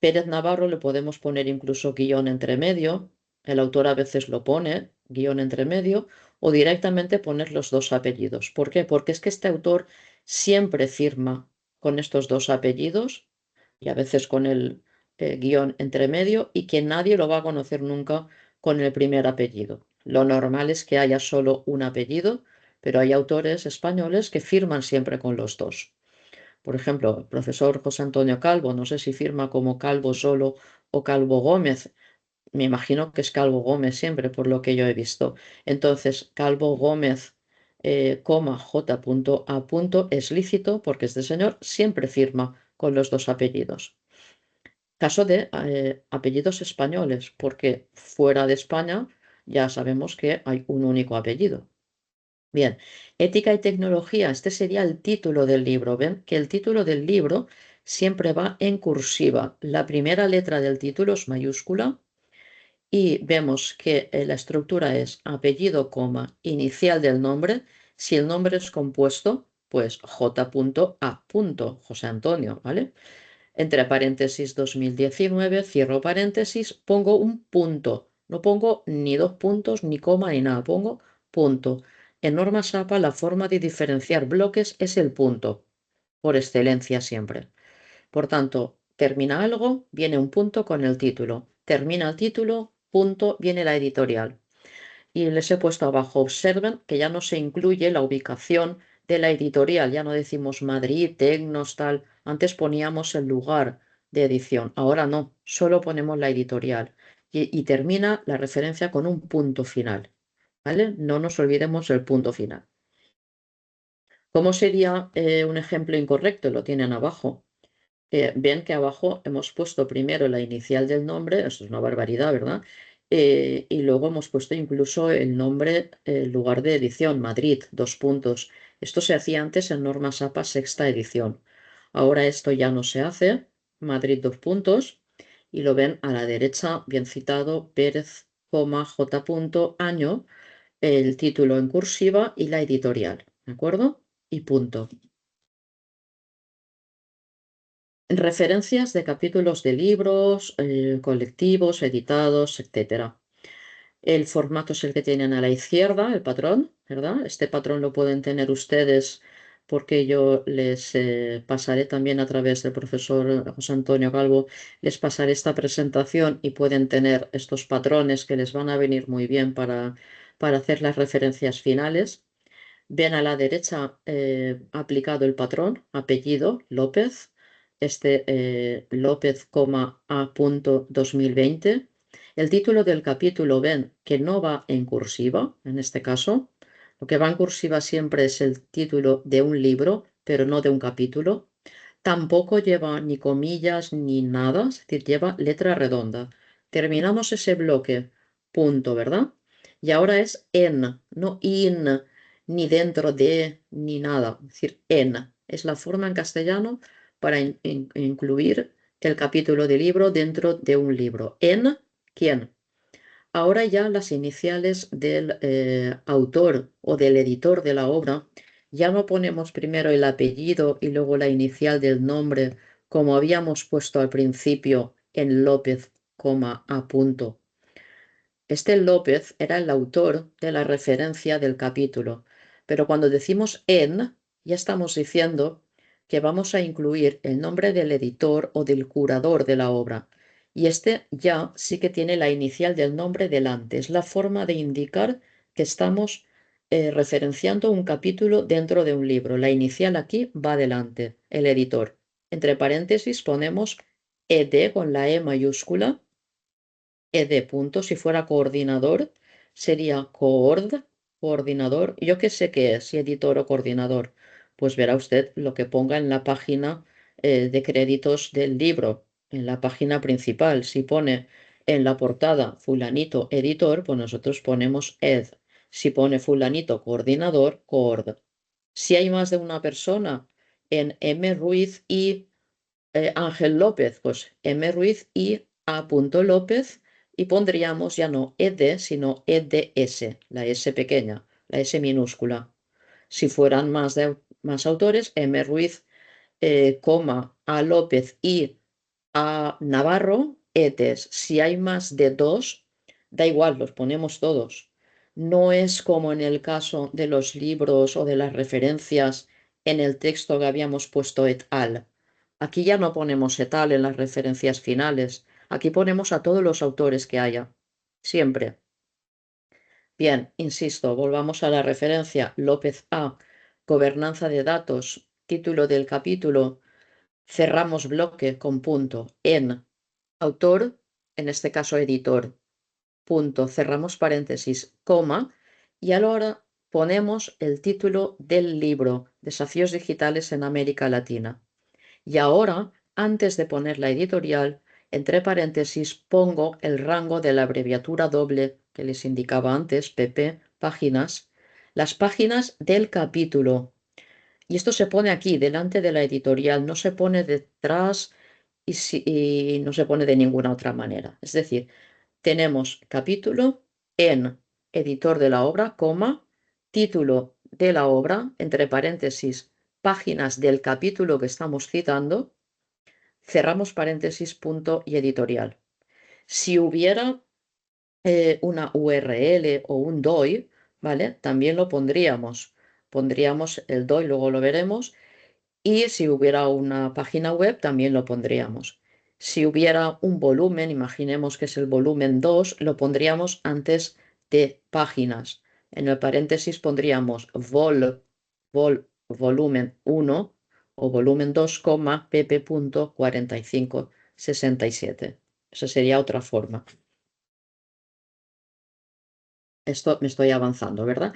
Pérez Navarro le podemos poner incluso guión entre medio, el autor a veces lo pone, guión entre medio, o directamente poner los dos apellidos. ¿Por qué? Porque es que este autor siempre firma con estos dos apellidos y a veces con el guión entre medio y que nadie lo va a conocer nunca con el primer apellido. Lo normal es que haya solo un apellido, pero hay autores españoles que firman siempre con los dos. Por ejemplo, el profesor José Antonio Calvo, no sé si firma como Calvo solo o Calvo Gómez. Me imagino que es Calvo Gómez siempre, por lo que yo he visto. Entonces, Calvo Gómez, J.A. es lícito porque este señor siempre firma con los dos apellidos. Caso de apellidos españoles, porque fuera de España ya sabemos que hay un único apellido. Bien, ética y tecnología, este sería el título del libro. Ven que el título del libro siempre va en cursiva. La primera letra del título es mayúscula y vemos que la estructura es apellido, coma, inicial del nombre. Si el nombre es compuesto, pues J.A. José Antonio, ¿vale? Entre paréntesis 2019, cierro paréntesis, pongo un punto. No pongo ni dos puntos, ni coma, ni nada, pongo punto. En Norma Sapa la forma de diferenciar bloques es el punto, por excelencia siempre. Por tanto, termina algo, viene un punto con el título. Termina el título, punto, viene la editorial. Y les he puesto abajo, observen que ya no se incluye la ubicación de la editorial, ya no decimos Madrid, Tecnos, tal. Antes poníamos el lugar de edición, ahora no, solo ponemos la editorial. Y termina la referencia con un punto final, ¿vale? No nos olvidemos el punto final. ¿Cómo sería un ejemplo incorrecto? Lo tienen abajo. Ven que abajo hemos puesto primero la inicial del nombre, esto es una barbaridad, ¿verdad? Y luego hemos puesto incluso el nombre, el lugar de edición, Madrid, dos puntos. Esto se hacía antes en Normas APA sexta edición. Ahora esto ya no se hace, Madrid dos puntos. y lo ven a la derecha, bien citado, Pérez, J. Año, el título en cursiva y la editorial, ¿de acuerdo? Y punto. Referencias de capítulos de libros, colectivos, editados, etc. El formato es el que tienen a la izquierda, el patrón, ¿verdad? Este patrón lo pueden tener ustedes porque yo les pasaré también a través del profesor José Antonio Calvo, les pasaré esta presentación y pueden tener estos patrones que les van a venir muy bien para hacer las referencias finales. Ven a la derecha aplicado el patrón, apellido, López, López, A. 2020. El título del capítulo ven que no va en cursiva, en este caso. Lo que va en cursiva siempre es el título de un libro, pero no de un capítulo. Tampoco lleva ni comillas ni nada, es decir, lleva letra redonda. Terminamos ese bloque, punto, ¿verdad? Y ahora es en, no in, ni dentro de, ni nada. Es decir, en. Es la forma en castellano para incluir el capítulo de libro dentro de un libro. En quién. Ahora ya las iniciales del autor o del editor de la obra, ya no ponemos primero el apellido y luego la inicial del nombre, como habíamos puesto al principio en López, A. Este López era el autor de la referencia del capítulo, pero cuando decimos en, ya estamos diciendo que vamos a incluir el nombre del editor o del curador de la obra. Y este ya sí que tiene la inicial del nombre delante. Es la forma de indicar que estamos referenciando un capítulo dentro de un libro. La inicial aquí va delante, el editor. Entre paréntesis ponemos ed con la E mayúscula ed punto, si fuera coordinador, sería coordinador. Yo qué sé qué es, si editor o coordinador. Pues verá usted lo que ponga en la página de créditos del libro, en la página principal. Si pone en la portada fulanito editor, pues nosotros ponemos ed. Si pone fulanito coordinador, coord. Si hay más de una persona en M. Ruiz y Ángel López, pues M. Ruiz y A. López y pondríamos ya no ed, sino eds, la S pequeña, la S minúscula. Si fueran más autores, M. Ruiz, A. López y A. Navarro, edes. Si hay más de dos, da igual, los ponemos todos. No es como en el caso de los libros o de las referencias en el texto que habíamos puesto et al. Aquí ya no ponemos et al en las referencias finales. Aquí ponemos a todos los autores que haya. Siempre. Bien, insisto, volvamos a la referencia López A. Gobernanza de datos. Título del capítulo. Cerramos bloque con punto en autor, en este caso editor, punto, cerramos paréntesis, coma, y ahora ponemos el título del libro, Desafíos Digitales en América Latina. Y ahora, antes de poner la editorial, entre paréntesis pongo el rango de la abreviatura doble que les indicaba antes, pp, páginas, las páginas del capítulo. Y esto se pone aquí, delante de la editorial, no se pone detrás y no se pone de ninguna otra manera. Es decir, tenemos capítulo en editor de la obra, coma, título de la obra, entre paréntesis, páginas del capítulo que estamos citando, cerramos paréntesis, punto y editorial. Si hubiera una URL o un DOI, ¿vale? También lo pondríamos. Pondríamos el DOI, luego lo veremos, y si hubiera una página web, también lo pondríamos. Si hubiera un volumen, imaginemos que es el volumen 2, lo pondríamos antes de páginas. En el paréntesis pondríamos volumen 1 o volumen 2, pp.4567. Esa sería otra forma. Esto me estoy avanzando, ¿verdad?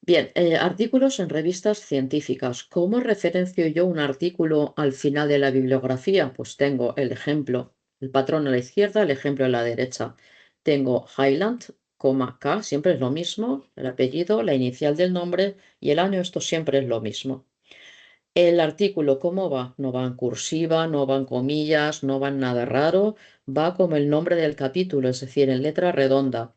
Bien, artículos en revistas científicas. ¿Cómo referencio yo un artículo al final de la bibliografía? Pues tengo el ejemplo, el patrón a la izquierda, el ejemplo a la derecha. Tengo Highland, K, siempre es lo mismo, el apellido, la inicial del nombre y el año, esto siempre es lo mismo. El artículo, ¿cómo va? No va en cursiva, no va en comillas, no va en nada raro, va como el nombre del capítulo, es decir, en letra redonda.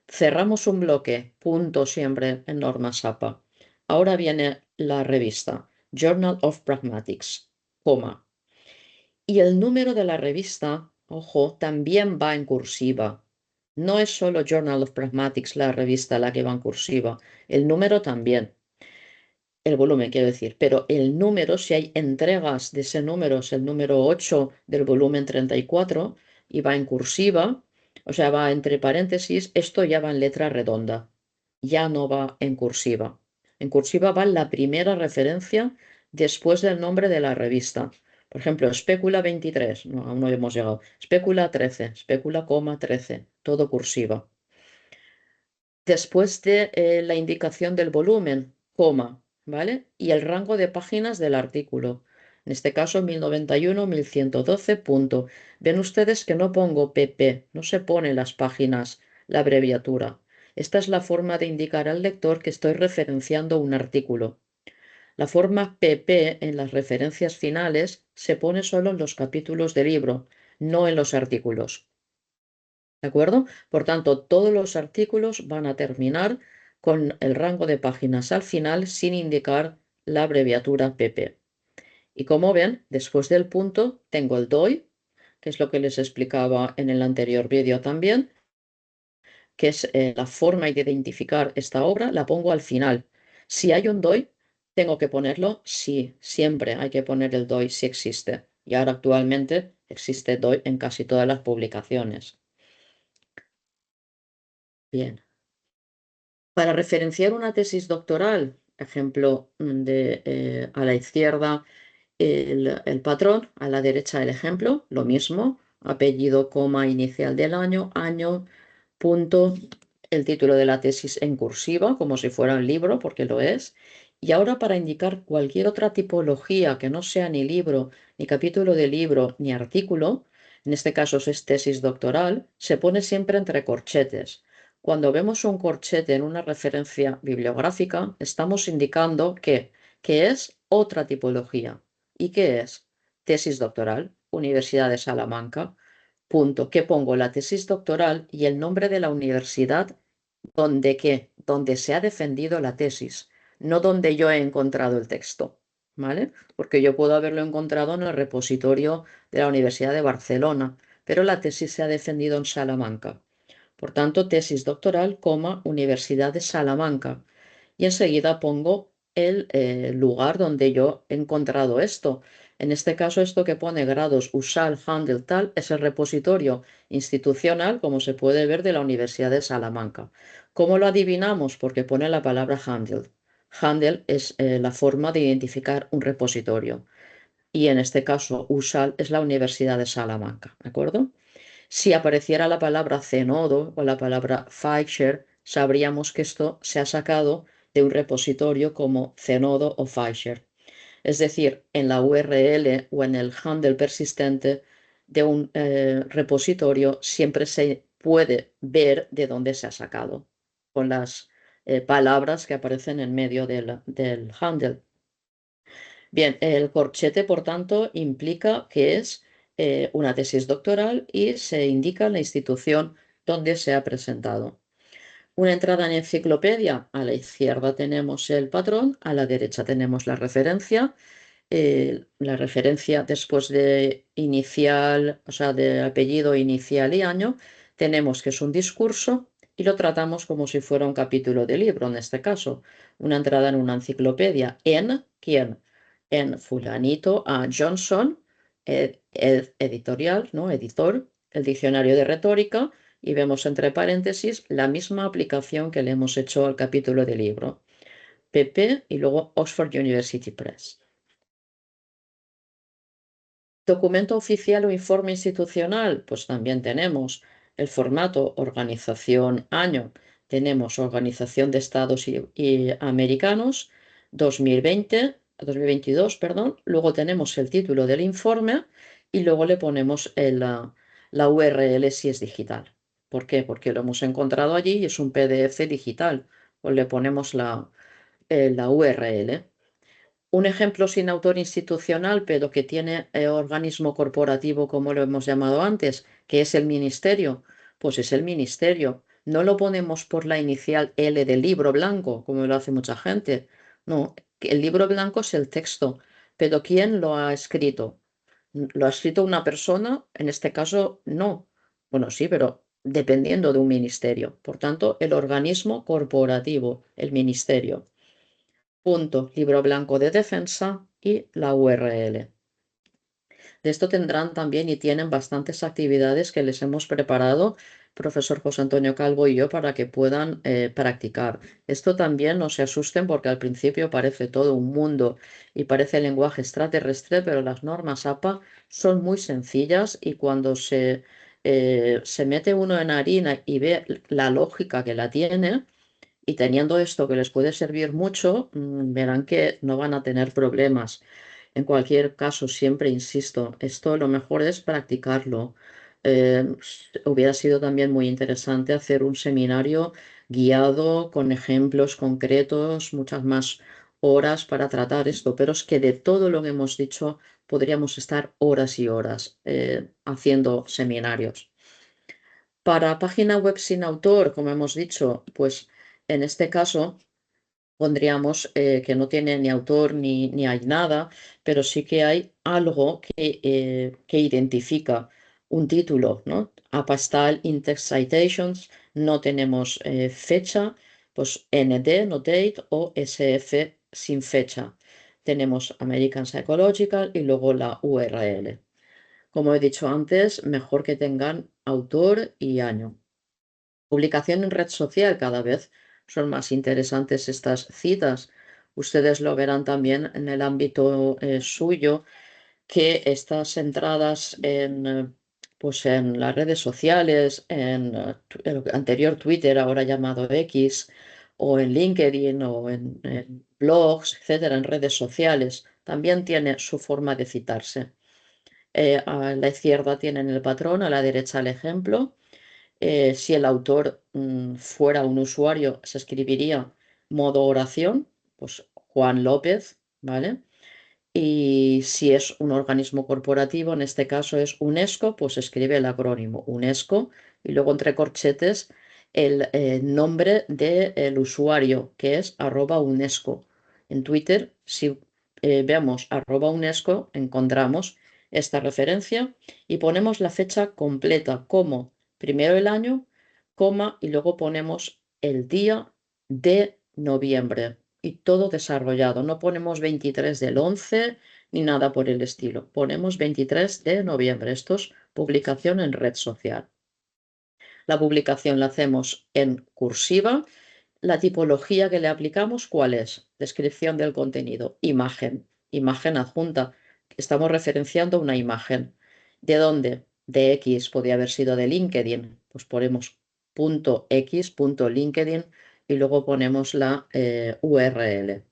Cerramos un bloque, punto siempre en norma SAPA. Ahora viene la revista, Journal of Pragmatics, coma. Y el número de la revista, ojo, también va en cursiva. No es solo Journal of Pragmatics la revista la que va en cursiva, el número también. El volumen, quiero decir, pero el número, si hay entregas de ese número, es el número 8 del volumen 34 y va en cursiva, o sea, va entre paréntesis, esto ya va en letra redonda, ya no va en cursiva. En cursiva va la primera referencia después del nombre de la revista. Por ejemplo, Specula 23, no, aún no hemos llegado. Specula 13, Specula, 13, todo cursiva. Después de la indicación del volumen, coma, ¿vale? Y el rango de páginas del artículo. En este caso, 1091, 1112, punto. Ven ustedes que no pongo pp, no se pone las páginas, la abreviatura. Esta es la forma de indicar al lector que estoy referenciando un artículo. La forma pp en las referencias finales se pone solo en los capítulos del libro, no en los artículos. ¿De acuerdo? Por tanto, todos los artículos van a terminar con el rango de páginas al final sin indicar la abreviatura pp. Y como ven, después del punto tengo el DOI, que es lo que les explicaba en el anterior vídeo también, que es la forma de identificar esta obra, la pongo al final. Si hay un DOI, tengo que ponerlo sí, siempre hay que poner el DOI si existe. Y ahora actualmente existe DOI en casi todas las publicaciones. Bien. Para referenciar una tesis doctoral, ejemplo a la izquierda el patrón, a la derecha el ejemplo, lo mismo, apellido, coma, inicial del año, punto, el título de la tesis en cursiva, como si fuera un libro, porque lo es. Y ahora para indicar cualquier otra tipología que no sea ni libro, ni capítulo de libro, ni artículo, en este caso es tesis doctoral, se pone siempre entre corchetes. Cuando vemos un corchete en una referencia bibliográfica, estamos indicando que es otra tipología. ¿Y qué es? Tesis doctoral, Universidad de Salamanca. Punto. ¿Qué pongo? La tesis doctoral y el nombre de la universidad donde qué, donde se ha defendido la tesis, no donde yo he encontrado el texto, ¿vale? Porque yo puedo haberlo encontrado en el repositorio de la Universidad de Barcelona, pero la tesis se ha defendido en Salamanca. Por tanto, tesis doctoral, coma, Universidad de Salamanca. Y enseguida pongo el lugar donde yo he encontrado esto. En este caso, esto que pone grados USAL, Handel, tal, es el repositorio institucional, como se puede ver, de la Universidad de Salamanca. ¿Cómo lo adivinamos? Porque pone la palabra Handel. Handel es la forma de identificar un repositorio. Y en este caso, USAL es la Universidad de Salamanca, ¿de acuerdo? Si apareciera la palabra Zenodo o la palabra Pfizer, sabríamos que esto se ha sacado de un repositorio como Zenodo o Pfizer. Es decir, en la URL o en el handle persistente de un repositorio siempre se puede ver de dónde se ha sacado, con las palabras que aparecen en medio del handle. Bien, el corchete, por tanto, implica que es una tesis doctoral y se indica la institución donde se ha presentado. Una entrada en enciclopedia, a la izquierda tenemos el patrón, a la derecha tenemos la referencia después de inicial, o sea, de apellido inicial y año, tenemos que es un discurso y lo tratamos como si fuera un capítulo de libro, en este caso, una entrada en una enciclopedia. ¿En quién? En fulanito a Johnson, editorial, ¿no? Editor, el diccionario de retórica, y vemos entre paréntesis la misma aplicación que le hemos hecho al capítulo de libro. PP y luego Oxford University Press. Documento oficial o informe institucional, pues también tenemos el formato organización año, tenemos Organización de Estados y Americanos 2020, 2022, perdón, luego tenemos el título del informe y luego le ponemos la URL si es digital. ¿Por qué? Porque lo hemos encontrado allí y es un PDF digital, pues le ponemos la URL. Un ejemplo sin autor institucional, pero que tiene organismo corporativo, como lo hemos llamado antes, que es el ministerio, pues es el ministerio. No lo ponemos por la inicial L del libro blanco, como lo hace mucha gente. No, el libro blanco es el texto, pero ¿quién lo ha escrito? ¿Lo ha escrito una persona? En este caso, no. Bueno, sí, pero dependiendo de un ministerio. Por tanto, el organismo corporativo, el ministerio. Punto, libro blanco de defensa y la URL. De esto tendrán también y tienen bastantes actividades que les hemos preparado profesor José Antonio Calvo y yo para que puedan practicar. Esto también no se asusten porque al principio parece todo un mundo y parece lenguaje extraterrestre, pero las normas APA son muy sencillas y cuando se mete uno en harina y ve la lógica que la tiene, y teniendo esto que les puede servir mucho, verán que no van a tener problemas. En cualquier caso, siempre insisto, esto lo mejor es practicarlo. Hubiera sido también muy interesante hacer un seminario guiado con ejemplos concretos, muchas más horas para tratar esto, pero es que de todo lo que hemos dicho podríamos estar horas y horas haciendo seminarios. Para página web sin autor, como hemos dicho, pues en este caso pondríamos que no tiene ni autor ni hay nada, pero sí que hay algo que identifica un título, ¿no? APA Style Index Citations, no tenemos fecha, pues ND, no date, o SF sin fecha. Tenemos American Psychological y luego la URL. Como he dicho antes, mejor que tengan autor y año. Publicación en red social, cada vez son más interesantes estas citas. Ustedes lo verán también en el ámbito suyo, que estas entradas pues en las redes sociales, en el anterior Twitter, ahora llamado X, o en LinkedIn, o en blogs, etcétera, en redes sociales, también tiene su forma de citarse. A la izquierda tienen el patrón, a la derecha el ejemplo. Si el autor fuera un usuario, se escribiría modo oración, pues Juan López, ¿vale? Y si es un organismo corporativo, en este caso es UNESCO, pues escribe el acrónimo UNESCO y luego entre corchetes el nombre del usuario, que es @UNESCO. En Twitter, si veamos @UNESCO, encontramos esta referencia y ponemos la fecha completa, como primero el año, coma, y luego ponemos el día de noviembre y todo desarrollado. No ponemos 23 del 11 ni nada por el estilo. Ponemos 23 de noviembre. Esto es publicación en red social. La publicación la hacemos en cursiva. La tipología que le aplicamos, ¿cuál es? Descripción del contenido. Imagen. Imagen adjunta. Estamos referenciando una imagen. ¿De dónde? De X. Podría haber sido de LinkedIn. Pues ponemos .x, .linkedin y luego ponemos la URL.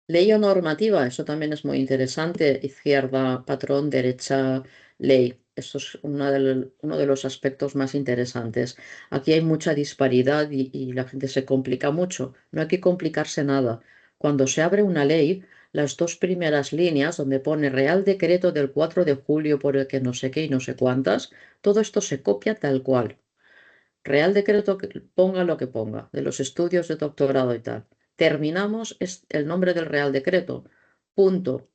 Ley o normativa, eso también es muy interesante. Izquierda, patrón, derecha, ley. Esto es uno de los aspectos más interesantes. Aquí hay mucha disparidad y la gente se complica mucho. No hay que complicarse nada. Cuando se abre una ley, las dos primeras líneas donde pone Real Decreto del 4 de julio por el que no sé qué y no sé cuántas, todo esto se copia tal cual. Real Decreto, que ponga lo que ponga, de los estudios de doctorado y tal. Terminamos es el nombre del Real Decreto, punto,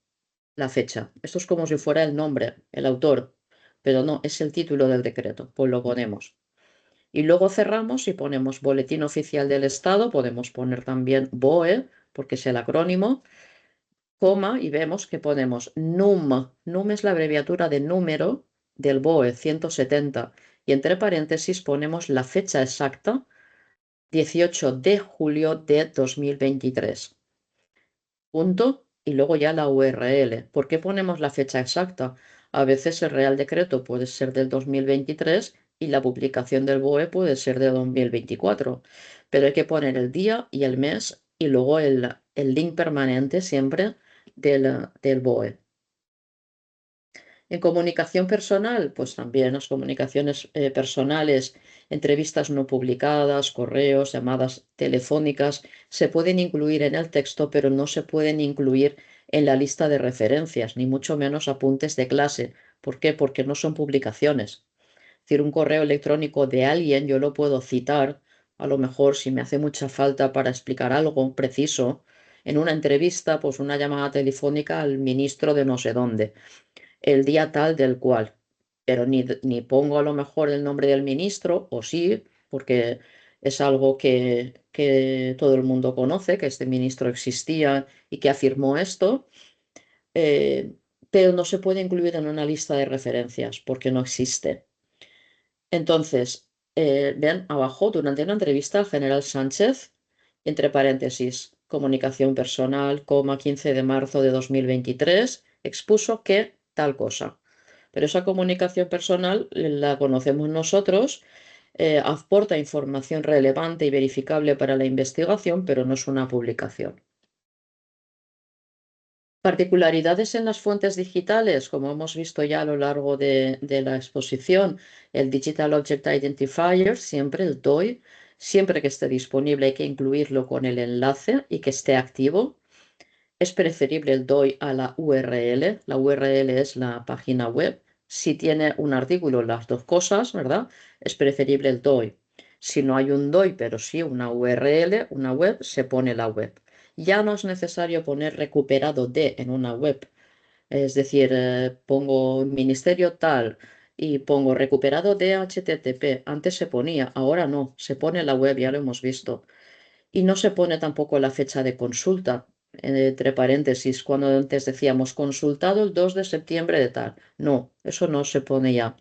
la fecha. Esto es como si fuera el nombre, el autor, pero no, es el título del decreto, pues lo ponemos. Y luego cerramos y ponemos Boletín Oficial del Estado, podemos poner también BOE, porque es el acrónimo, coma, y vemos que ponemos NUM. NUM es la abreviatura de número del BOE 170, y entre paréntesis ponemos la fecha exacta, 18 de julio de 2023. Punto, y luego ya la URL. ¿Por qué ponemos la fecha exacta? A veces el Real Decreto puede ser del 2023 y la publicación del BOE puede ser de 2024. Pero hay que poner el día y el mes y luego el link permanente siempre del BOE. En comunicación personal, pues también las comunicaciones personales Entrevistas no publicadas, correos, llamadas telefónicas, se pueden incluir en el texto, pero no se pueden incluir en la lista de referencias, ni mucho menos apuntes de clase. ¿Por qué? Porque no son publicaciones. Es decir, un correo electrónico de alguien yo lo puedo citar, a lo mejor si me hace mucha falta para explicar algo preciso, en una entrevista, pues una llamada telefónica al ministro de no sé dónde, el día tal del cual. Pero ni pongo a lo mejor el nombre del ministro, o sí, porque es algo que todo el mundo conoce, que este ministro existía y que afirmó esto, eh, pero no se puede incluir en una lista de referencias porque no existe. Entonces, vean abajo, durante una entrevista al general Sánchez, entre paréntesis, comunicación personal, 15 de marzo de 2023, expuso que tal cosa. Pero esa comunicación personal la conocemos nosotros, aporta información relevante y verificable para la investigación, pero no es una publicación. Particularidades en las fuentes digitales, como hemos visto ya a lo largo de la exposición, el Digital Object Identifier, siempre el DOI, siempre que esté disponible hay que incluirlo con el enlace y que esté activo. Es preferible el DOI a la URL. La URL es la página web. Si tiene un artículo, las dos cosas, ¿verdad? Es preferible el DOI. Si no hay un DOI, pero sí una URL, una web, se pone la web. Ya no es necesario poner recuperado de en una web. Es decir, pongo ministerio tal y pongo recuperado de HTTP. Antes se ponía, ahora no, se pone la web, ya lo hemos visto. Y no se pone tampoco la fecha de consulta, entre paréntesis, cuando antes decíamos consultado el 2 de septiembre de tal. No, eso no se pone ya,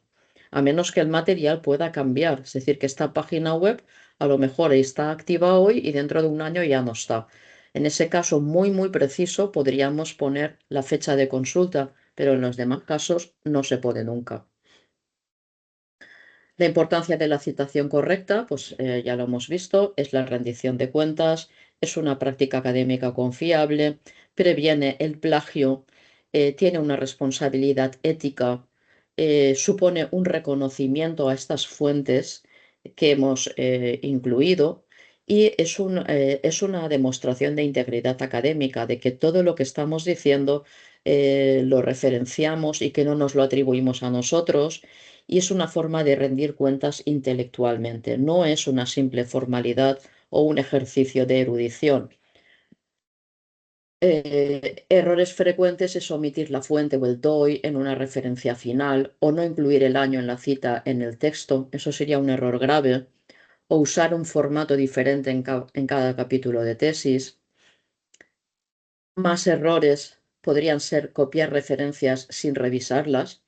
a menos que el material pueda cambiar. Es decir, que esta página web a lo mejor está activa hoy y dentro de un año ya no está. En ese caso muy, muy preciso podríamos poner la fecha de consulta, pero en los demás casos no se pone nunca. La importancia de la citación correcta, pues ya lo hemos visto, es la rendición de cuentas, es una práctica académica confiable, previene el plagio, tiene una responsabilidad ética, supone un reconocimiento a estas fuentes que hemos incluido y es una demostración de integridad académica, de que todo lo que estamos diciendo lo referenciamos y que no nos lo atribuimos a nosotros y es una forma de rendir cuentas intelectualmente, no es una simple formalidad o un ejercicio de erudición. Errores frecuentes es omitir la fuente o el DOI en una referencia final o no incluir el año en la cita en el texto, eso sería un error grave, o usar un formato diferente en cada capítulo de tesis. Más errores podrían ser copiar referencias sin revisarlas,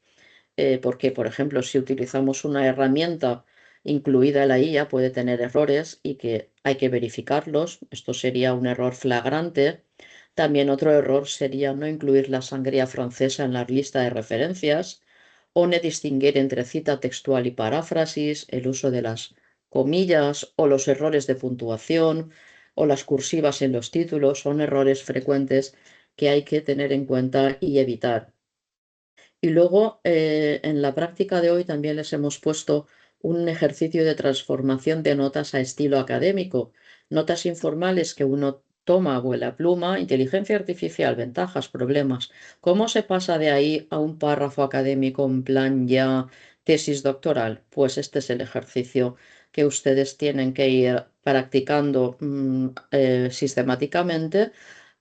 porque, por ejemplo, si utilizamos una herramienta incluida en la IA, puede tener errores y que hay que verificarlos. Esto sería un error flagrante. También otro error sería no incluir la sangría francesa en la lista de referencias o no distinguir entre cita textual y paráfrasis, el uso de las comillas o los errores de puntuación o las cursivas en los títulos son errores frecuentes que hay que tener en cuenta y evitar. Y luego, en la práctica de hoy también les hemos puesto un ejercicio de transformación de notas a estilo académico, notas informales que uno toma a vuela pluma, inteligencia artificial, ventajas, problemas. ¿Cómo se pasa de ahí a un párrafo académico en plan ya tesis doctoral? Pues este es el ejercicio que ustedes tienen que ir practicando sistemáticamente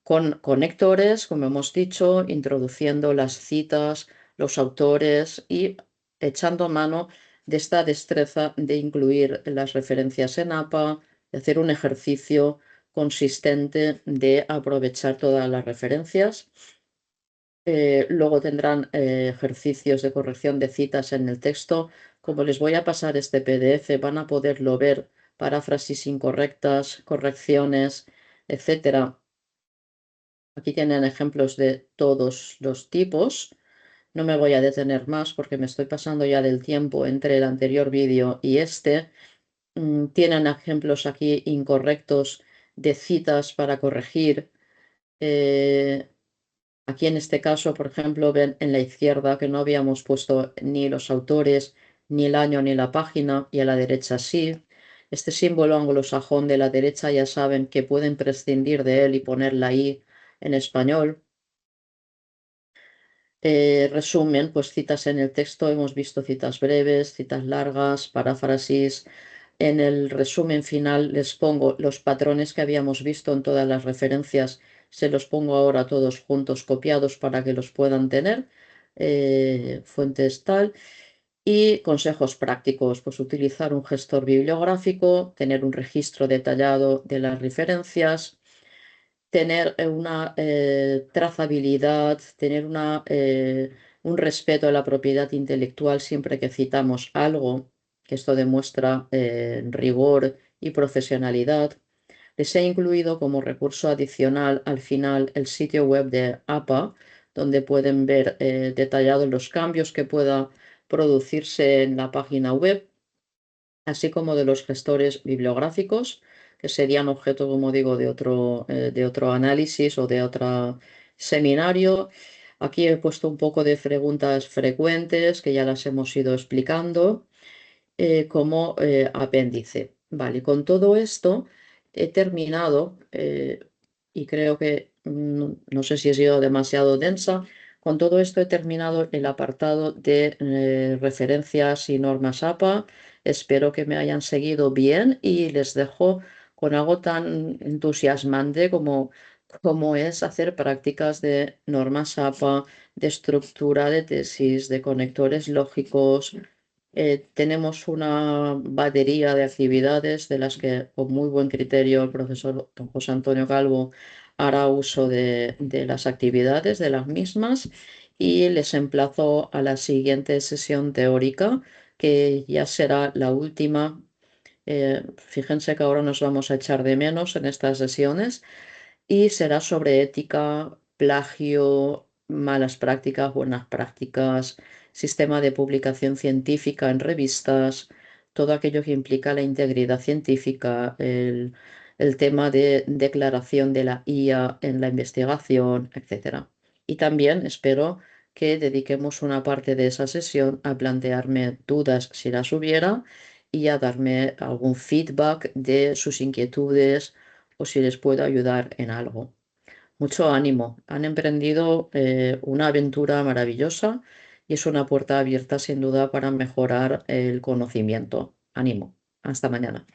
con conectores, como hemos dicho, introduciendo las citas, los autores y echando mano de esta destreza de incluir las referencias en APA, de hacer un ejercicio consistente de aprovechar todas las referencias. Luego tendrán ejercicios de corrección de citas en el texto. Como les voy a pasar este PDF, van a poderlo ver, paráfrasis incorrectas, correcciones, etcétera. Aquí tienen ejemplos de todos los tipos. No me voy a detener más porque me estoy pasando ya del tiempo entre el anterior vídeo y este. Tienen ejemplos aquí incorrectos de citas para corregir. Eh, Aquí en este caso, por ejemplo, ven en la izquierda que no habíamos puesto ni los autores ni el año ni la página, y a la derecha sí. Este símbolo anglosajón de la derecha ya saben que pueden prescindir de él y poner la I en español. Resumen, pues citas en el texto, hemos visto citas breves, citas largas, paráfrasis. En el resumen final les pongo los patrones que habíamos visto en todas las referencias, se los pongo ahora todos juntos copiados para que los puedan tener. Fuentes tal. Y consejos prácticos, pues utilizar un gestor bibliográfico, tener un registro detallado de las referencias, tener una trazabilidad, tener un respeto a la propiedad intelectual siempre que citamos algo, que esto demuestra rigor y profesionalidad. Les he incluido como recurso adicional al final el sitio web de APA, donde pueden ver detallados los cambios que pueda producirse en la página web, así como de los gestores bibliográficos, que serían objeto, como digo, de otro análisis o de otro seminario. Aquí he puesto un poco de preguntas frecuentes que ya las hemos ido explicando como apéndice. Vale, con todo esto he terminado y creo que no sé si he sido demasiado densa. Con todo esto he terminado el apartado de referencias y normas APA. Espero que me hayan seguido bien y les dejo con algo tan entusiasmante como es hacer prácticas de normas APA, de estructura de tesis, de conectores lógicos. Tenemos una batería de actividades de las que con muy buen criterio el profesor don José Antonio Calvo hará uso de las actividades de las mismas y les emplazo a la siguiente sesión teórica, que ya será la última. Fíjense que ahora nos vamos a echar de menos en estas sesiones y será sobre ética, plagio, malas prácticas, buenas prácticas, sistema de publicación científica en revistas, todo aquello que implica la integridad científica, el tema de declaración de la IA en la investigación, etcétera. Y también espero que dediquemos una parte de esa sesión a plantearme dudas si las hubiera y a darme algún feedback de sus inquietudes o si les puedo ayudar en algo. Mucho ánimo. Han emprendido una aventura maravillosa y es una puerta abierta sin duda para mejorar el conocimiento. Ánimo. Hasta mañana.